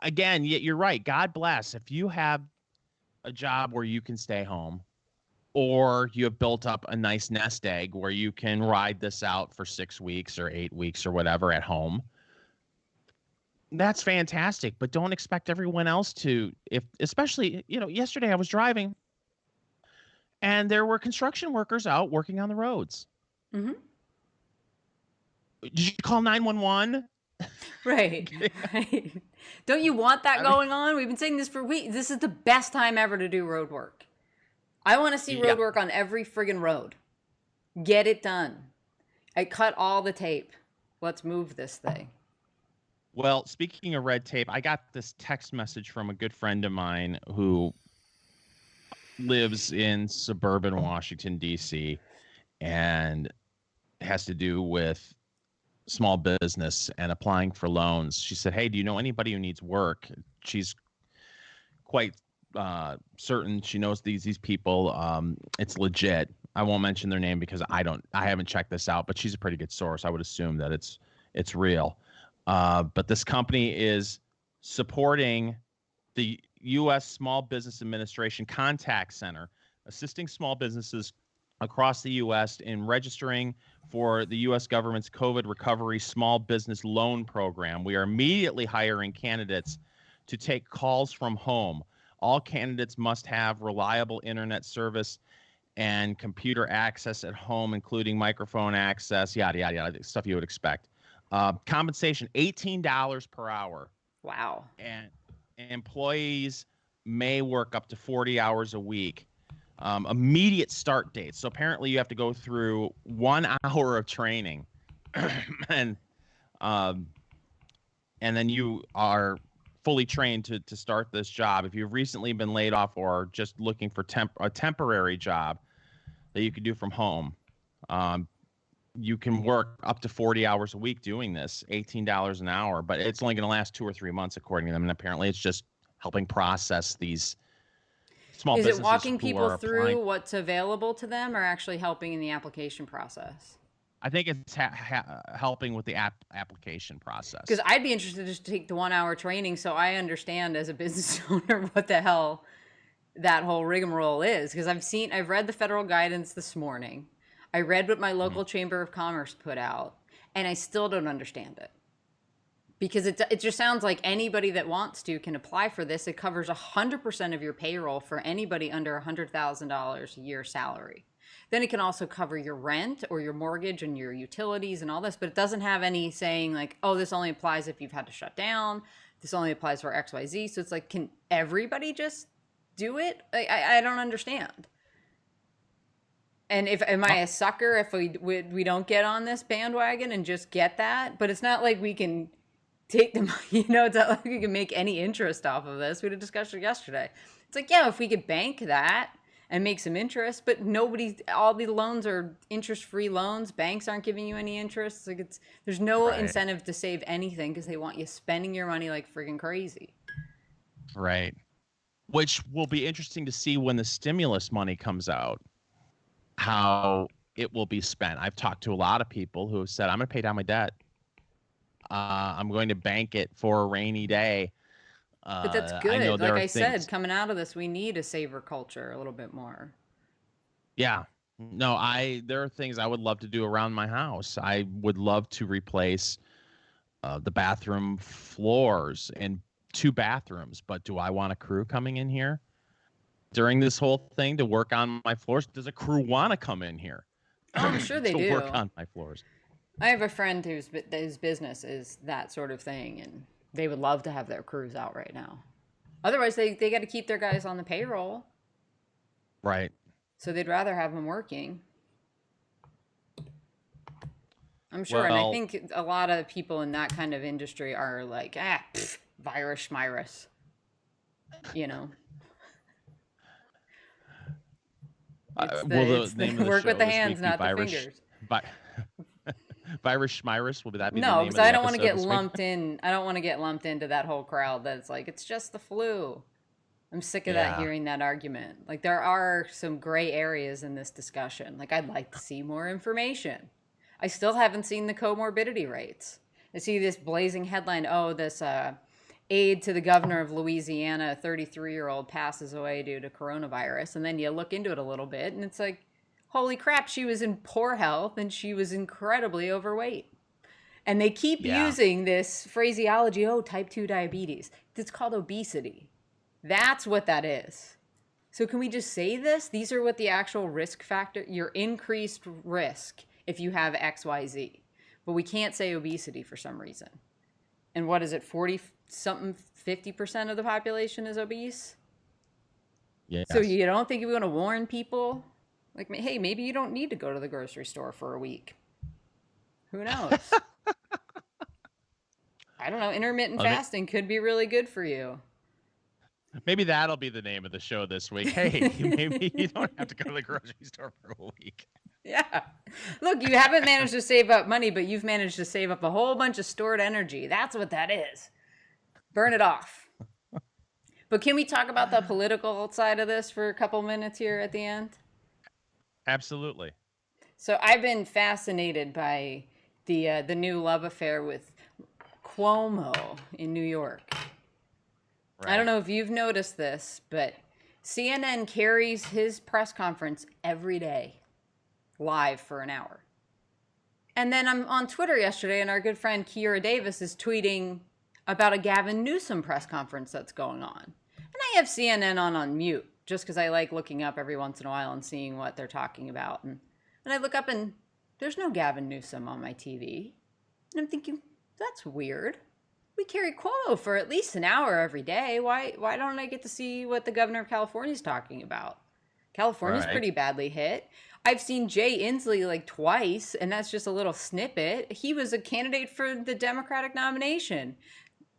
again, you're right. God bless if you have a job where you can stay home, or you have built up a nice nest egg where you can ride this out for 6 weeks or 8 weeks or whatever at home. That's fantastic, but don't expect everyone else to. Especially, yesterday I was driving and there were construction workers out working on the roads. Mm-hmm. Did you call 911? Right. Right. Don't you want that going on? We've been saying this for weeks. This is the best time ever to do road work. I want to see road work on every friggin' road. Get it done. I cut all the tape. Let's move this thing. Well, speaking of red tape, I got this text message from a good friend of mine who lives in suburban Washington, D.C., and has to do with small business and applying for loans. She said, "Hey, do you know anybody who needs work?" She's quite certain she knows these people. It's legit. I won't mention their name because I haven't checked this out, but she's a pretty good source. I would assume that it's real. But this company is supporting the U.S. Small Business Administration Contact Center, assisting small businesses across the U.S. in registering for the U.S. government's COVID recovery small business loan program. We are immediately hiring candidates to take calls from home. All candidates must have reliable internet service and computer access at home, including microphone access, yada, yada, yada, stuff you would expect. Compensation, $18 per hour. Wow. And employees may work up to 40 hours a week. Immediate start dates. So apparently you have to go through 1 hour of training and then you are fully trained to start this job. If you've recently been laid off or just looking for a temporary job that you could do from home, you can work up to 40 hours a week doing this, $18 an hour, but it's only going to last 2 or 3 months according to them. And apparently it's just helping process these small businesses. Is it walking people through what's available to them or actually helping in the application process? I think it's helping with the application process. Because I'd be interested to just take the 1 hour training so I understand as a business owner what the hell that whole rigmarole is. Because I've read the federal guidance this morning. I read what my local chamber of commerce put out, and I still don't understand it. Because it just sounds like anybody that wants to can apply for this. It covers 100% of your payroll for anybody under $100,000 a year salary. Then it can also cover your rent or your mortgage and your utilities and all this, but it doesn't have any saying like, oh, this only applies if you've had to shut down. This only applies for XYZ. So it's like, can everybody just do it? I don't understand. And am I a sucker if we don't get on this bandwagon and just get that? But it's not like we can take the money, it's not like we can make any interest off of this. We had a discussion yesterday. It's like, yeah, if we could bank that and make some interest, but all the loans are interest-free loans. Banks aren't giving you any interest. Like there's no incentive to save anything because they want you spending your money like freaking crazy. Right. Which will be interesting to see when the stimulus money comes out, how it will be spent. I've talked to a lot of people who have said, I'm going to pay down my debt. I'm going to bank it for a rainy day. But that's good. Like I said, coming out of this, we need a saver culture a little bit more. Yeah. No, there are things I would love to do around my house. I would love to replace the bathroom floors and 2 bathrooms. But do I want a crew coming in here during this whole thing to work on my floors? Does a crew want to come in here? Oh, I'm sure they do. Work on my floors. I have a friend whose business is that sort of thing, and they would love to have their crews out right now. Otherwise, they got to keep their guys on the payroll. Right. So they'd rather have them working. I'm sure. Well, and I think a lot of people in that kind of industry are like, virus, schmirus. You know? The name of the work show with the hands, not the fingers. Virus Schmirus, will that be the No, name because of the I don't want to get episode lumped in. I don't want to get lumped into that whole crowd that's like, it's just the flu. I'm sick of that, hearing that argument. Like, there are some gray areas in this discussion. Like, I'd like to see more information. I still haven't seen the comorbidity rates. I see this blazing headline, this aide to the governor of Louisiana, a 33-year-old, passes away due to coronavirus. And then you look into it a little bit, and it's like, holy crap, she was in poor health, and she was incredibly overweight. And they keep using this phraseology, type 2 diabetes. It's called obesity. That's what that is. So can we just say this? These are what the actual risk factor, your increased risk if you have XYZ. But we can't say obesity for some reason. And what is it, 40-something, 50% of the population is obese? Yes. So you don't think we want to warn people? Like, hey, maybe you don't need to go to the grocery store for a week. Who knows? I don't know. Intermittent fasting could be really good for you. Maybe that'll be the name of the show this week. Hey, maybe you don't have to go to the grocery store for a week. Yeah. Look, you haven't managed to save up money, but you've managed to save up a whole bunch of stored energy. That's what that is. Burn it off. But can we talk about the political side of this for a couple minutes here at the end? Absolutely. So I've been fascinated by the new love affair with Cuomo in New York. Right. I don't know if you've noticed this, but CNN carries his press conference every day, live for an hour. And then I'm on Twitter yesterday, and our good friend Kiera Davis is tweeting about a Gavin Newsom press conference that's going on. And I have CNN on mute, just because I like looking up every once in a while and seeing what they're talking about. And I look up, and there's no Gavin Newsom on my TV. And I'm thinking, that's weird. We carry Cuomo for at least an hour every day. Why don't I get to see what the governor of California is talking about? California's pretty badly hit. I've seen Jay Inslee like twice, and that's just a little snippet. He was a candidate for the Democratic nomination.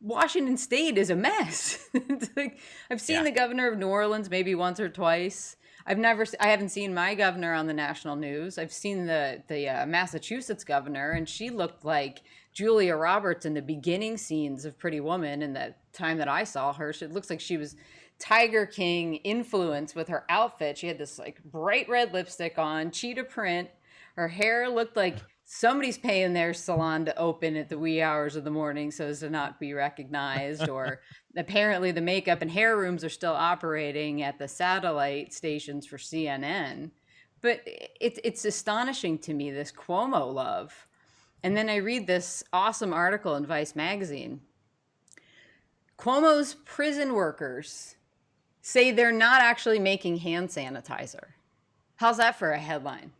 Washington State is a mess. Like, I've seen the governor of New Orleans maybe once or twice. I haven't seen my governor on the national news. I've seen the Massachusetts governor, and she looked like Julia Roberts in the beginning scenes of Pretty Woman. In the time that I saw her, it looks like she was Tiger King influenced with her outfit. She had this like bright red lipstick on, cheetah print. Her hair looked like somebody's paying their salon to open at the wee hours of the morning so as to not be recognized. Or apparently the makeup and hair rooms are still operating at the satellite stations for CNN. But it's astonishing to me, this Cuomo love. And then I read this awesome article in Vice magazine. Cuomo's prison workers say they're not actually making hand sanitizer. How's that for a headline?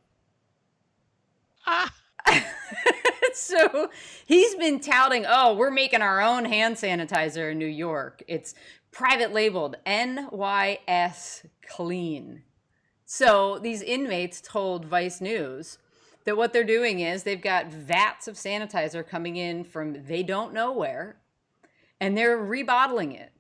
So he's been touting, we're making our own hand sanitizer in New York. It's private labeled NYS Clean. So these inmates told Vice News that what they're doing is they've got vats of sanitizer coming in from they don't know where, and they're rebottling it.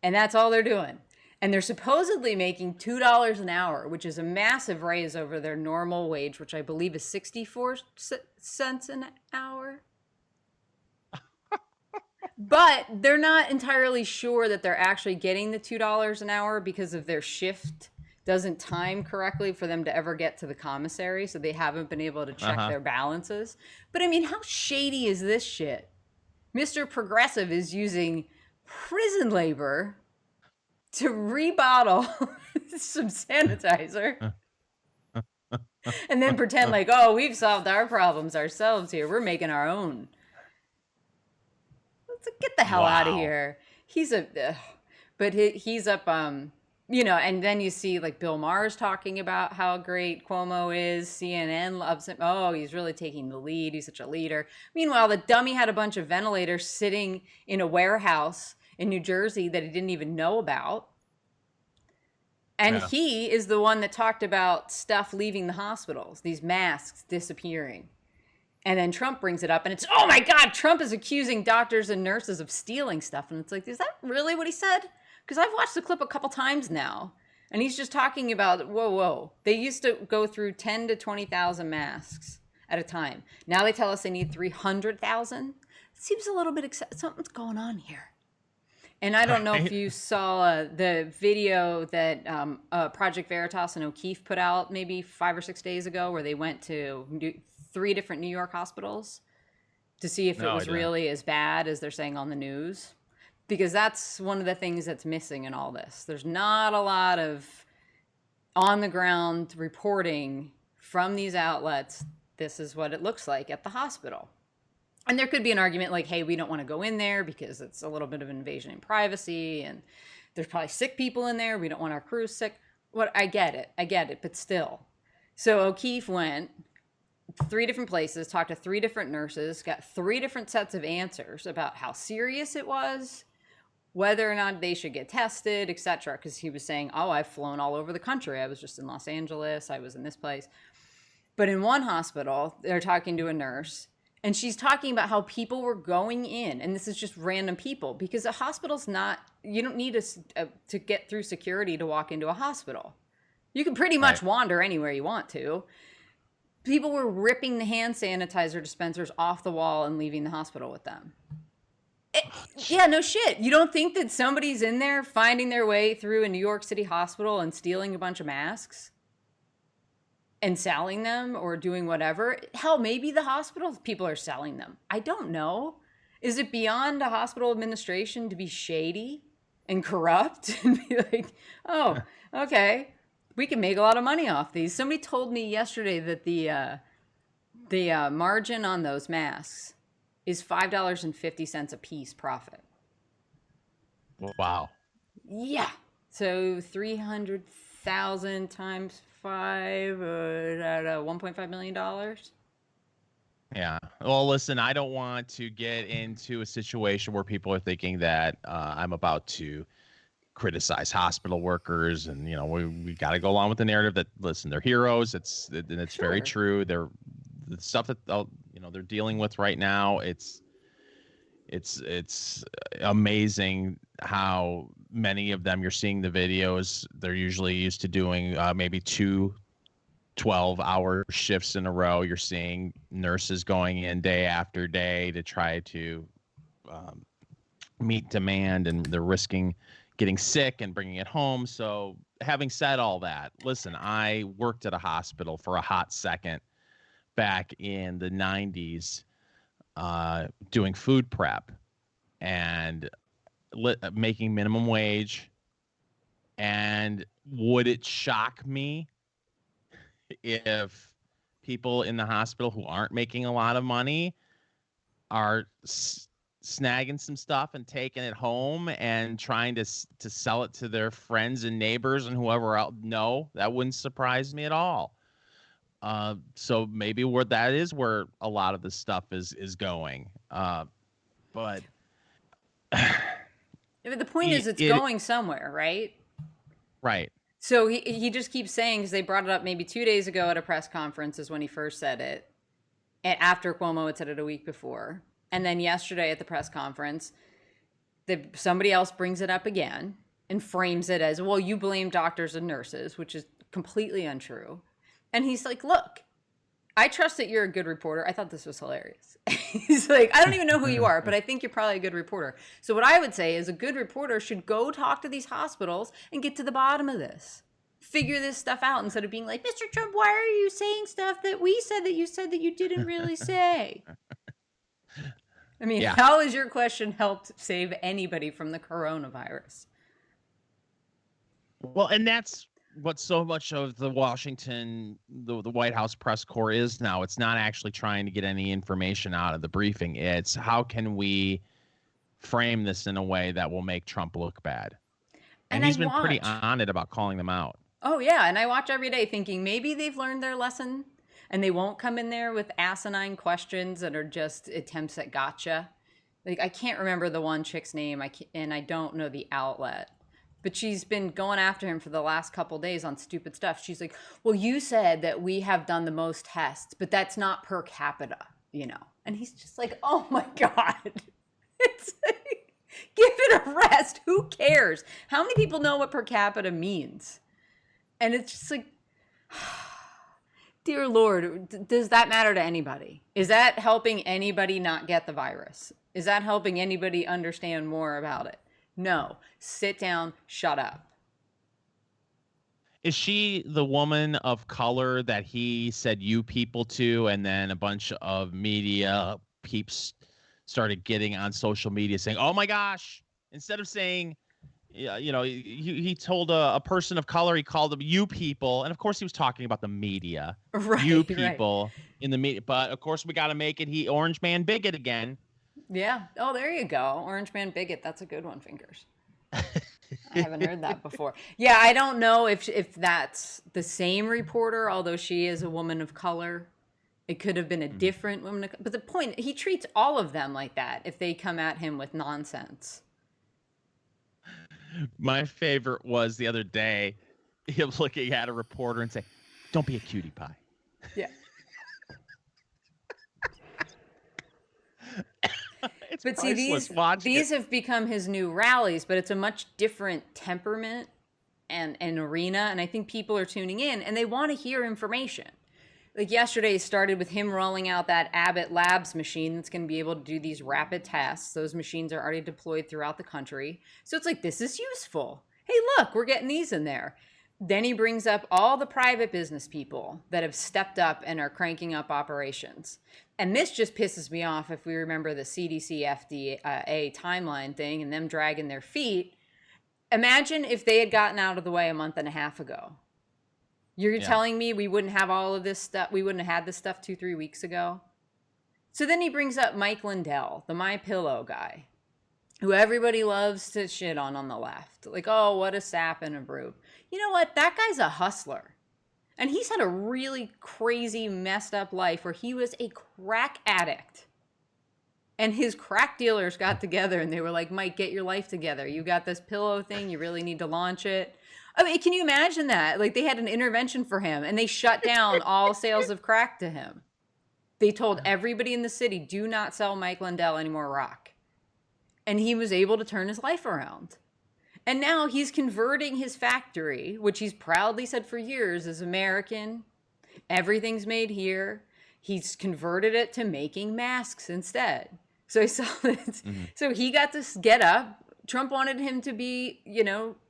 And that's all they're doing. And they're supposedly making $2 an hour, which is a massive raise over their normal wage, which I believe is 64 cents an hour. But they're not entirely sure that they're actually getting the $2 an hour because of their shift doesn't time correctly for them to ever get to the commissary. So they haven't been able to check their balances. But I mean, how shady is this shit? Mr. Progressive is using prison labor to rebottle some sanitizer and then pretend like, we've solved our problems ourselves here. We're making our own. Let's get the hell out of here. He's up and then you see like Bill Maher's talking about how great Cuomo is. CNN loves him. Oh, he's really taking the lead. He's such a leader. Meanwhile, the dummy had a bunch of ventilators sitting in a warehouse in New Jersey that he didn't even know about. And he is the one that talked about stuff leaving the hospitals, these masks disappearing. And then Trump brings it up, and it's, oh my God, Trump is accusing doctors and nurses of stealing stuff. And it's like, is that really what he said? Because I've watched the clip a couple times now, and he's just talking about, whoa. They used to go through 10 to 20,000 masks at a time. Now they tell us they need 300,000. It seems a little bit, something's going on here. And I don't know if you saw the video that Project Veritas and O'Keefe put out maybe 5 or 6 days ago, where they went to 3 different New York hospitals to see if it was really as bad as they're saying on the news. Because that's one of the things that's missing in all this. There's not a lot of on-the-ground reporting from these outlets. This is what it looks like at the hospital. And there could be an argument like, hey, we don't want to go in there because it's a little bit of an invasion in privacy, and there's probably sick people in there. We don't want our crew sick. I get it, but still. So O'Keefe went 3 different places, talked to 3 different nurses, got 3 different sets of answers about how serious it was, whether or not they should get tested, etc. Because he was saying, oh, I've flown all over the country. I was just in Los Angeles. I was in this place. But in one hospital, they're talking to a nurse, and she's talking about how people were going in, and this is just random people, because a hospital's not, you don't need to get through security to walk into a hospital. You can pretty much wander anywhere you want to. People were ripping the hand sanitizer dispensers off the wall and leaving the hospital with them. Yeah, no shit. You don't think that somebody's in there finding their way through a New York City hospital and stealing a bunch of masks and selling them or doing whatever? Hell, maybe the hospital people are selling them. I don't know. Is it beyond a hospital administration to be shady and corrupt and be like, oh, okay, we can make a lot of money off these? Somebody told me yesterday that the margin on those masks is $5.50 a piece profit. Wow. Yeah. So 300,000 times 5, $1.5 million. Yeah. Well, listen, I don't want to get into a situation where people are thinking that I'm about to criticize hospital workers, and we got to go along with the narrative that, listen, they're heroes. It's very true. They're the stuff that they're dealing with right now. It's amazing how many of them, you're seeing the videos. They're usually used to doing maybe 2 12-hour shifts in a row. You're seeing nurses going in day after day to try to meet demand, and they're risking getting sick and bringing it home. So having said all that, listen, I worked at a hospital for a hot second back in the 90s doing food prep and making minimum wage. And would it shock me if people in the hospital who aren't making a lot of money are snagging some stuff and taking it home and trying to sell it to their friends and neighbors and whoever else? No, that wouldn't surprise me at all. So maybe that is where a lot of the stuff is going. But the point is, it's going somewhere, right? Right. So he just keeps saying, because they brought it up maybe 2 days ago at a press conference is when he first said it, and after Cuomo had said it a week before. And then yesterday at the press conference, somebody else brings it up again and frames it as, well, you blame doctors and nurses, which is completely untrue. And he's like, look, I trust that you're a good reporter. I thought this was hilarious. He's like, I don't even know who you are, but I think you're probably a good reporter. So what I would say is a good reporter should go talk to these hospitals and get to the bottom of this. Figure this stuff out instead of being like, Mr. Trump, why are you saying stuff that we said that you didn't really say? I mean, How has your question helped save anybody from the coronavirus? Well, and that's what so much of the White House press corps is now. It's not actually trying to get any information out of the briefing. It's how can we frame this in a way that will make Trump look bad? And he's been pretty on it about calling them out. Oh, yeah. And I watch every day thinking maybe they've learned their lesson and they won't come in there with asinine questions that are just attempts at gotcha. Like, I can't remember the one chick's name, and I don't know the outlet. But she's been going after him for the last couple days on stupid stuff. She's like, well, you said that we have done the most tests, but that's not per capita, you know? And he's just like, oh my God. It's like, give it a rest. Who cares? How many people know what per capita means? And it's just like, dear Lord, does that matter to anybody? Is that helping anybody not get the virus? Is that helping anybody understand more about it? No. Sit down, shut up. Is she the woman of color that he said you people to, and then a bunch of media peeps started getting on social media saying, oh my gosh, instead of saying, you know, he told a person of color, he called them you people. And of course he was talking about the media, right, you people in the media. But of course we got to make it Orange Man Bigot again. Yeah. Oh, there you go. Orange Man Bigot. That's a good one, Fingers. I haven't heard that before. Yeah, I don't know if that's the same reporter, although she is a woman of color. It could have been a different woman. But the point, he treats all of them like that if they come at him with nonsense. My favorite was the other day, him looking at a reporter and saying, don't be a cutie pie. Yeah. But see, these have become his new rallies, but it's a much different temperament and arena. And I think people are tuning in and they want to hear information. Like yesterday started with him rolling out that Abbott Labs machine that's going to be able to do these rapid tests. Those machines are already deployed throughout the country. So it's like, this is useful. Hey, look, we're getting these in there. Then he brings up all the private business people that have stepped up and are cranking up operations. And this just pisses me off if we remember the CDC FDA timeline thing and them dragging their feet. Imagine if they had gotten out of the way a month and a half ago. You're telling me we wouldn't have all of this stuff? We wouldn't have had this stuff 2-3 weeks ago? So then he brings up Mike Lindell, the MyPillow guy, who everybody loves to shit on the left. Like, oh, what a sap and a brew. You know what? That guy's a hustler. And he's had a really crazy, messed up life where he was a crack addict. And his crack dealers got together and they were like, Mike, get your life together. You got this pillow thing. You really need to launch it. I mean, can you imagine that? Like, they had an intervention for him and they shut down all sales of crack to him. They told everybody in the city, do not sell Mike Lindell any more rock. And he was able to turn his life around. And now he's converting his factory, which he's proudly said for years is American. Everything's made here. He's converted it to making masks instead. So I saw this. So he got to get up. Trump wanted him to be,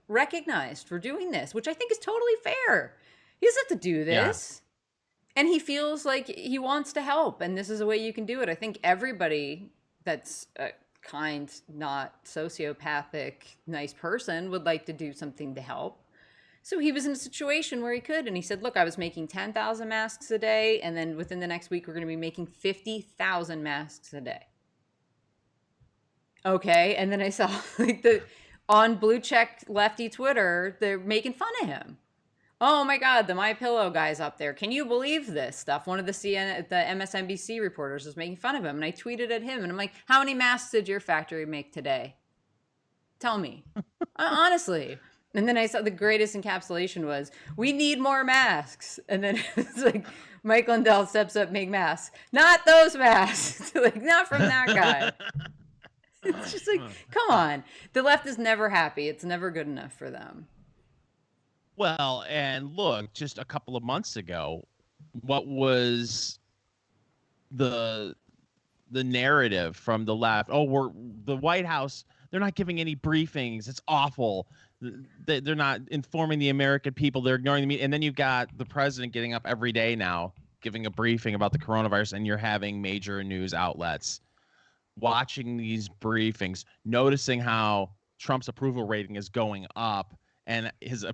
recognized for doing this, which I think is totally fair. He doesn't have to do this. Yeah. And he feels like he wants to help. And this is a way you can do it. I think everybody that's kind, not sociopathic, nice person would like to do something to help. So he was in a situation where he could, and he said, look, I was making 10,000 masks a day, and then within the next week, we're going to be making 50,000 masks a day. Okay, and then I saw, on Blue Check Lefty Twitter, they're making fun of him. Oh my God, the MyPillow guy's up there. Can you believe this stuff? One of the MSNBC reporters was making fun of him. And I tweeted at him and I'm like, how many masks did your factory make today? Tell me. Honestly. And then I saw the greatest encapsulation was, we need more masks. And then it's like, Mike Lindell steps up, make masks. Not those masks. Not from that guy. It's just like, come on. The left is never happy. It's never good enough for them. Well, and look, just a couple of months ago, what was the narrative from the left? Oh, the White House, they're not giving any briefings. It's awful. They're not informing the American people. They're ignoring the media. And then you've got the president getting up every day now, giving a briefing about the coronavirus, and you're having major news outlets watching these briefings, noticing how Trump's approval rating is going up and his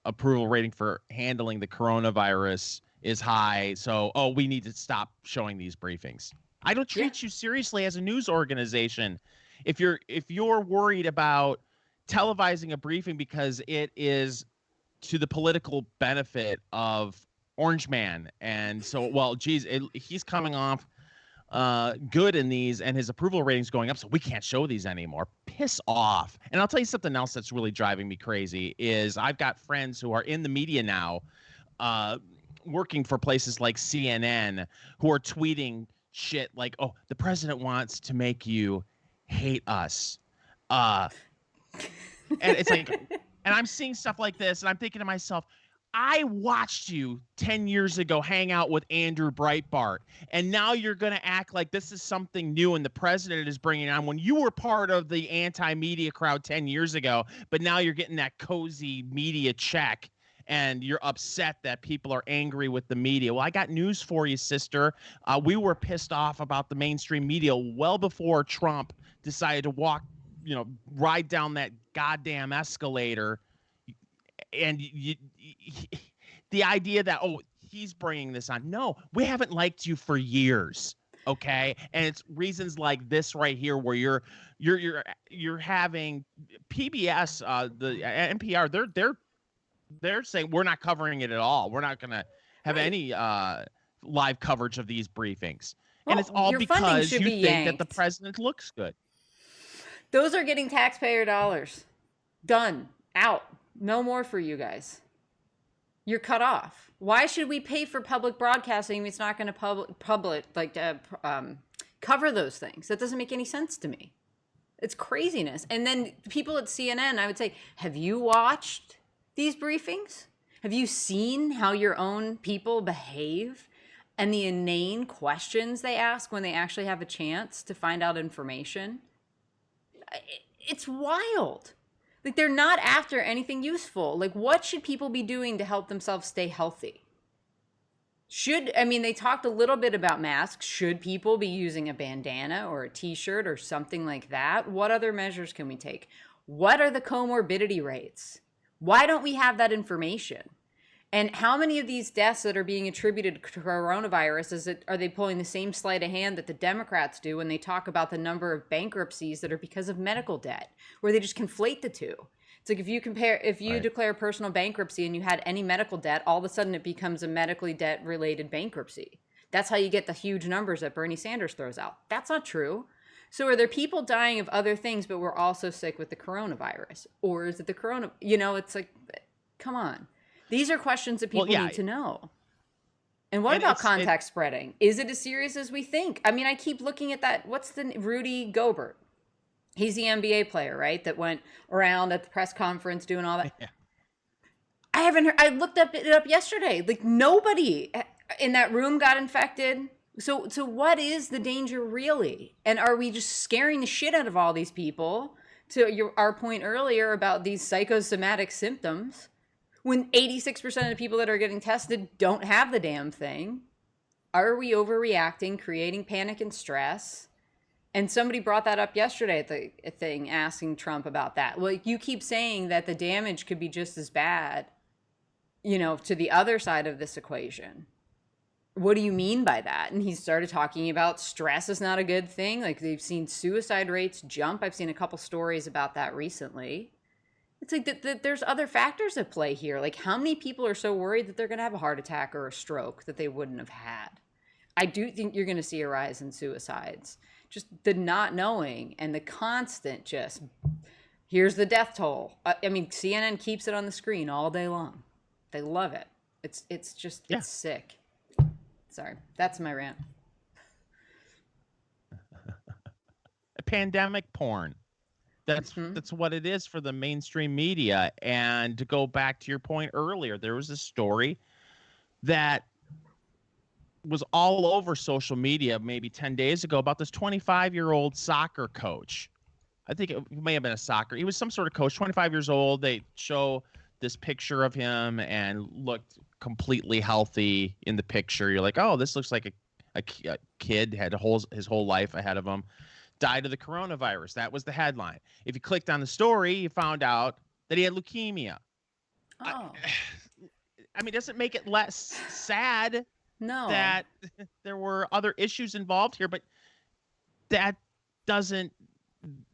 approval rating for handling the coronavirus is high. So, we need to stop showing these briefings. I don't treat you seriously as a news organization. If you're worried about televising a briefing because it is to the political benefit of Orange Man. And so, well, geez, he's coming off good in these, and his approval ratings going up, so we can't show these anymore. Piss off. And I'll tell you something else that's really driving me crazy is I've got friends who are in the media now, working for places like CNN, who are tweeting shit like, oh, the president wants to make you hate us. And it's like, and I'm seeing stuff like this, and I'm thinking to myself, I watched you 10 years ago hang out with Andrew Breitbart, and now you're going to act like this is something new and the president is bringing it on when you were part of the anti-media crowd 10 years ago, but now you're getting that cozy media check, and you're upset that people are angry with the media. Well, I got news for you, sister. We were pissed off about the mainstream media well before Trump decided to ride down that goddamn escalator. And the idea that, oh, he's bringing this on. No, we haven't liked you for years. Okay. And it's reasons like this right here where you're having PBS, the NPR, they're saying we're not covering it at all. We're not going to have any live coverage of these briefings. Well, and it's all because you think that the president looks good. Those are getting taxpayer dollars. Done. Out. No more for you guys. You're cut off. Why should we pay for public broadcasting if it's not going to cover those things? That doesn't make any sense to me. It's craziness. And then people at CNN, I would say, have you watched these briefings? Have you seen how your own people behave and the inane questions they ask when they actually have a chance to find out information? It's wild. Like, they're not after anything useful. Like, what should people be doing to help themselves stay healthy? They talked a little bit about masks. Should people be using a bandana or a t-shirt or something like that? What other measures can we take? What are the comorbidity rates? Why don't we have that information? And how many of these deaths that are being attributed to coronavirus are they pulling the same sleight of hand that the Democrats do when they talk about the number of bankruptcies that are because of medical debt, where they just conflate the two? It's like if you declare personal bankruptcy and you had any medical debt, all of a sudden it becomes a medically debt-related bankruptcy. That's how you get the huge numbers that Bernie Sanders throws out. That's not true. So are there people dying of other things, but we're also sick with the coronavirus? Or is it the corona? It's like, come on. These are questions that people need to know. And what about contact spreading? Is it as serious as we think? I mean, I keep looking at that. What's the Rudy Gobert? He's the NBA player, right? That went around at the press conference doing all that. Yeah. I haven't heard. I looked it up yesterday. Like, nobody in that room got infected. So what is the danger really? And are we just scaring the shit out of all these people? To our point earlier about these psychosomatic symptoms, when 86% of the people that are getting tested don't have the damn thing. Are we overreacting, creating panic and stress? And somebody brought that up yesterday at the thing, asking Trump about that. Well, you keep saying that the damage could be just as bad, to the other side of this equation. What do you mean by that? And he started talking about stress is not a good thing. Like, they've seen suicide rates jump. I've seen a couple stories about that recently. It's like that there's other factors at play here. Like, how many people are so worried that they're going to have a heart attack or a stroke that they wouldn't have had? I do think you're going to see a rise in suicides. Just the not knowing and the constant here's the death toll. CNN keeps it on the screen all day long. They love it. It's sick. Sorry, that's my rant. Pandemic porn. That's what it is for the mainstream media. And to go back to your point earlier, there was a story that was all over social media maybe 10 days ago about this 25-year-old soccer coach. I think it may have been he was some sort of coach, 25 years old. They show this picture of him and looked completely healthy in the picture. You're like, oh, this looks like a kid, had his whole life ahead of him. Died of the coronavirus. That was the headline. If you clicked on the story, you found out that he had leukemia. Oh. Does it make it less sad that there were other issues involved here? But that doesn't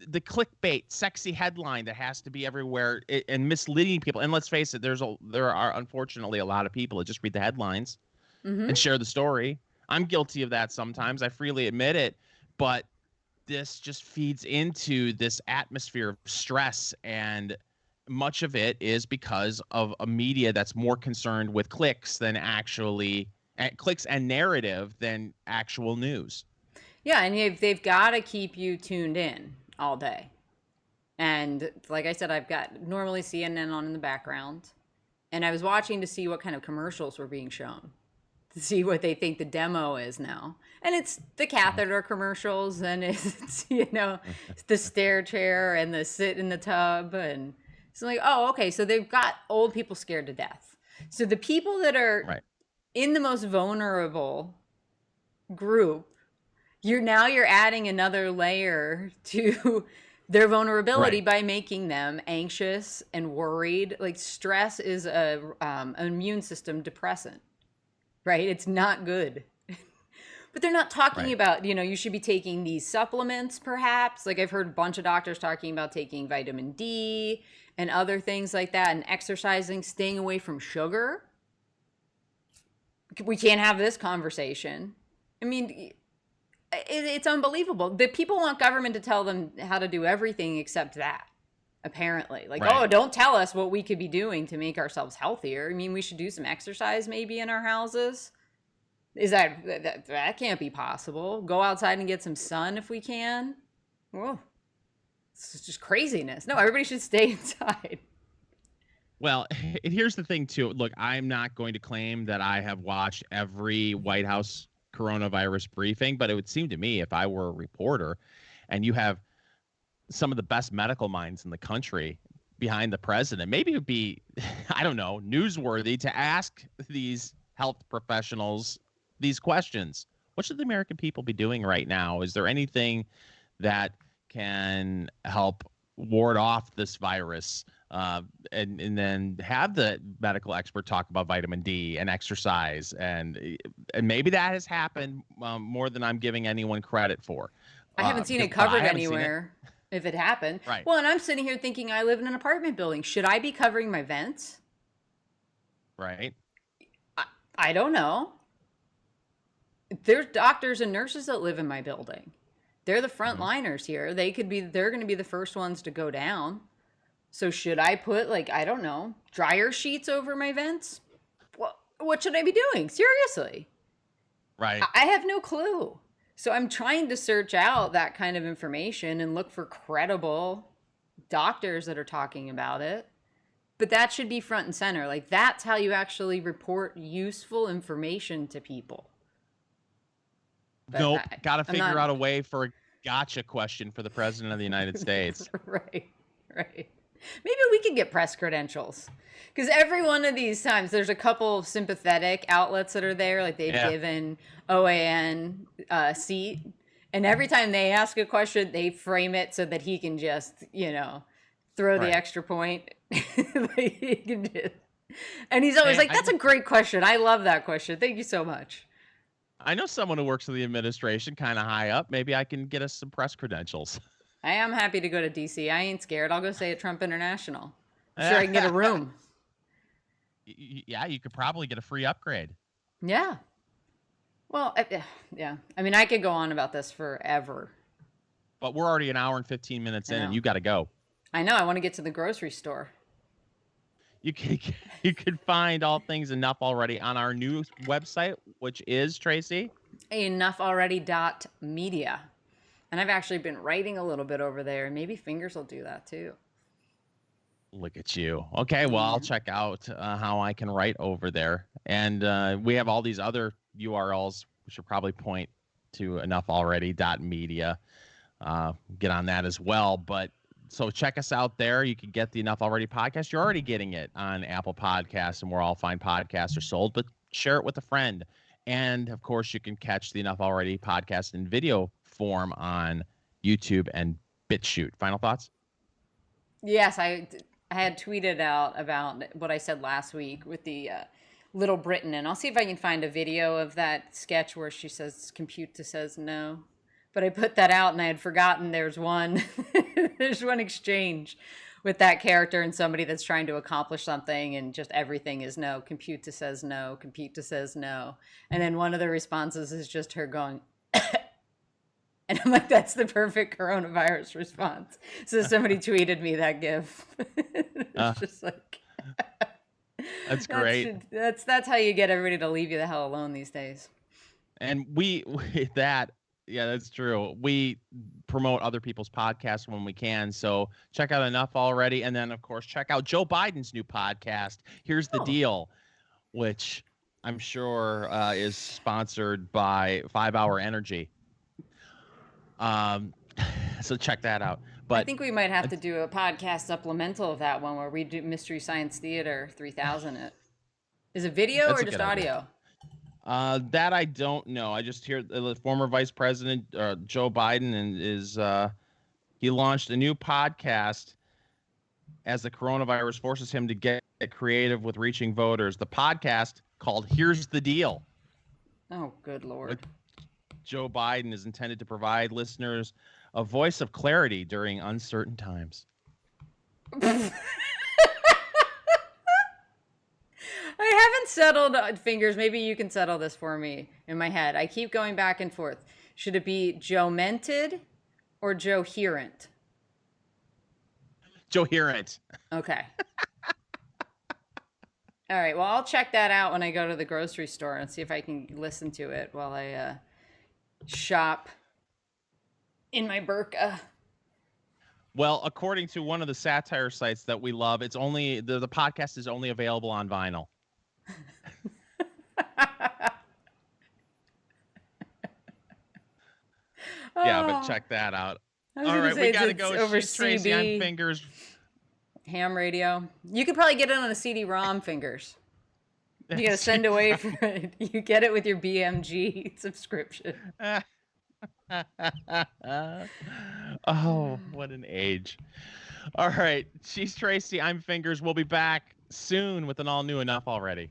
the clickbait, sexy headline that has to be everywhere and misleading people. And let's face it, there are unfortunately a lot of people that just read the headlines and share the story. I'm guilty of that sometimes. I freely admit it, but this just feeds into this atmosphere of stress, and much of it is because of a media that's more concerned with clicks than actually clicks and narrative than actual news. Yeah, and they've got to keep you tuned in all day. And like I said, I've got normally CNN on in the background, and I was watching to see what kind of commercials were being shown, to see what they think the demo is now. And it's the catheter commercials, and it's, the stair chair and the sit in the tub. And it's like, oh, okay, so they've got old people scared to death. So the people that are in the most vulnerable group, you're adding another layer to their vulnerability by making them anxious and worried. Like, stress is an immune system depressant, right? It's not good. But they're not talking about, you should be taking these supplements perhaps. Like, I've heard a bunch of doctors talking about taking vitamin D and other things like that, and exercising, staying away from sugar. We can't have this conversation. I mean, it's unbelievable. The people want government to tell them how to do everything except that, apparently. Like, oh, don't tell us what we could be doing to make ourselves healthier. I mean, we should do some exercise maybe in our houses. Is that can't be possible? Go outside and get some sun if we can. Whoa, it's just craziness. No, everybody should stay inside. Well, here's the thing too. Look, I'm not going to claim that I have watched every White House coronavirus briefing, but it would seem to me, if I were a reporter and you have some of the best medical minds in the country behind the president, maybe it would be, I don't know, newsworthy to ask these health professionals these questions. What should the American people be doing right now? Is there anything that can help ward off this virus? And then have the medical expert talk about vitamin D and exercise, and maybe that has happened more than I'm giving anyone credit for. I haven't seen it covered anywhere. If it happened, well, and I'm sitting here thinking, I live in an apartment building. Should I be covering my vents? Right. I don't know. There's doctors and nurses that live in my building. They're the front liners here. They're going to be the first ones to go down. So should I put, I don't know, dryer sheets over my vents? What should I be doing? Seriously. Right. I have no clue. So I'm trying to search out that kind of information and look for credible doctors that are talking about it. But that should be front and center. Like, that's how you actually report useful information to people. But nope. Got to figure out a way for a gotcha question for the president of the United States. Right. Maybe we could get press credentials, because every one of these times there's a couple of sympathetic outlets that are there. Like, they've given OAN a seat, and every time they ask a question, they frame it so that he can just, throw the extra point. He can just, and he's always like, that's a great question. I love that question. Thank you so much. I know someone who works in the administration kind of high up. Maybe I can get us some press credentials. I am happy to go to D.C. I ain't scared. I'll go say at Trump International. I'm sure I can get a room. Yeah, you could probably get a free upgrade. Yeah. Well, yeah. I mean, I could go on about this forever. But we're already an hour and 15 minutes in, and you got to go. I know. I want to get to the grocery store. You can find all things Enough Already on our new website, which is, Tracy? EnoughAlready.media. And I've actually been writing a little bit over there. Maybe Fingers will do that too. Look at you. Okay, well, I'll check out how I can write over there. And we have all these other URLs. We should probably point to EnoughAlready.media. Get on that as well. But so check us out there. You can get the Enough Already podcast. You're already getting it on Apple Podcasts and where all fine podcasts are sold. But share it with a friend. And, of course, you can catch the Enough Already podcast in video form on YouTube and BitChute. Final thoughts? Yes, I had tweeted out about what I said last week with the Little Britain, and I'll see if I can find a video of that sketch where she says, compute to says no. but I put that out and I had forgotten there's one there's one exchange with that character and somebody that's trying to accomplish something, and just everything is no. Computer says no. Computer says no. And then one of the responses is just her going, and I'm like, that's the perfect coronavirus response. So somebody tweeted me that gif. It's just like, that's great. That's how you get everybody to leave you the hell alone these days. And yeah, that's true. We promote other people's podcasts when we can. So check out Enough Already. And then, of course, check out Joe Biden's new podcast, Here's the Deal, which I'm sure is sponsored by 5 Hour Energy. So check that out. But I think we might have to do a podcast supplemental of that one where we do Mystery Science Theater 3000. Is it video or just audio? That I don't know. I just hear the former Vice President Joe Biden he launched a new podcast as the coronavirus forces him to get creative with reaching voters. The podcast called Here's the Deal. Oh, good Lord. Joe Biden is intended to provide listeners a voice of clarity during uncertain times. I haven't settled, Fingers. Maybe you can settle this for me in my head. I keep going back and forth. Should it be Joe Mented or Joe Herent? Joe Herent. Okay. All right. Well, I'll check that out when I go to the grocery store and see if I can listen to it while I shop in my burqa. Well, according to one of the satire sites that we love, it's only the podcast is only available on vinyl. Yeah, but check that out. All right, we gotta go. Over She's Tracy, I'm Fingers. Ham radio. You could probably get it on a CD-ROM, Fingers. You gotta send away for it. You get it with your BMG subscription. Oh, what an age. All right, she's Tracy, I'm Fingers. We'll be back soon with an all new Enough Already.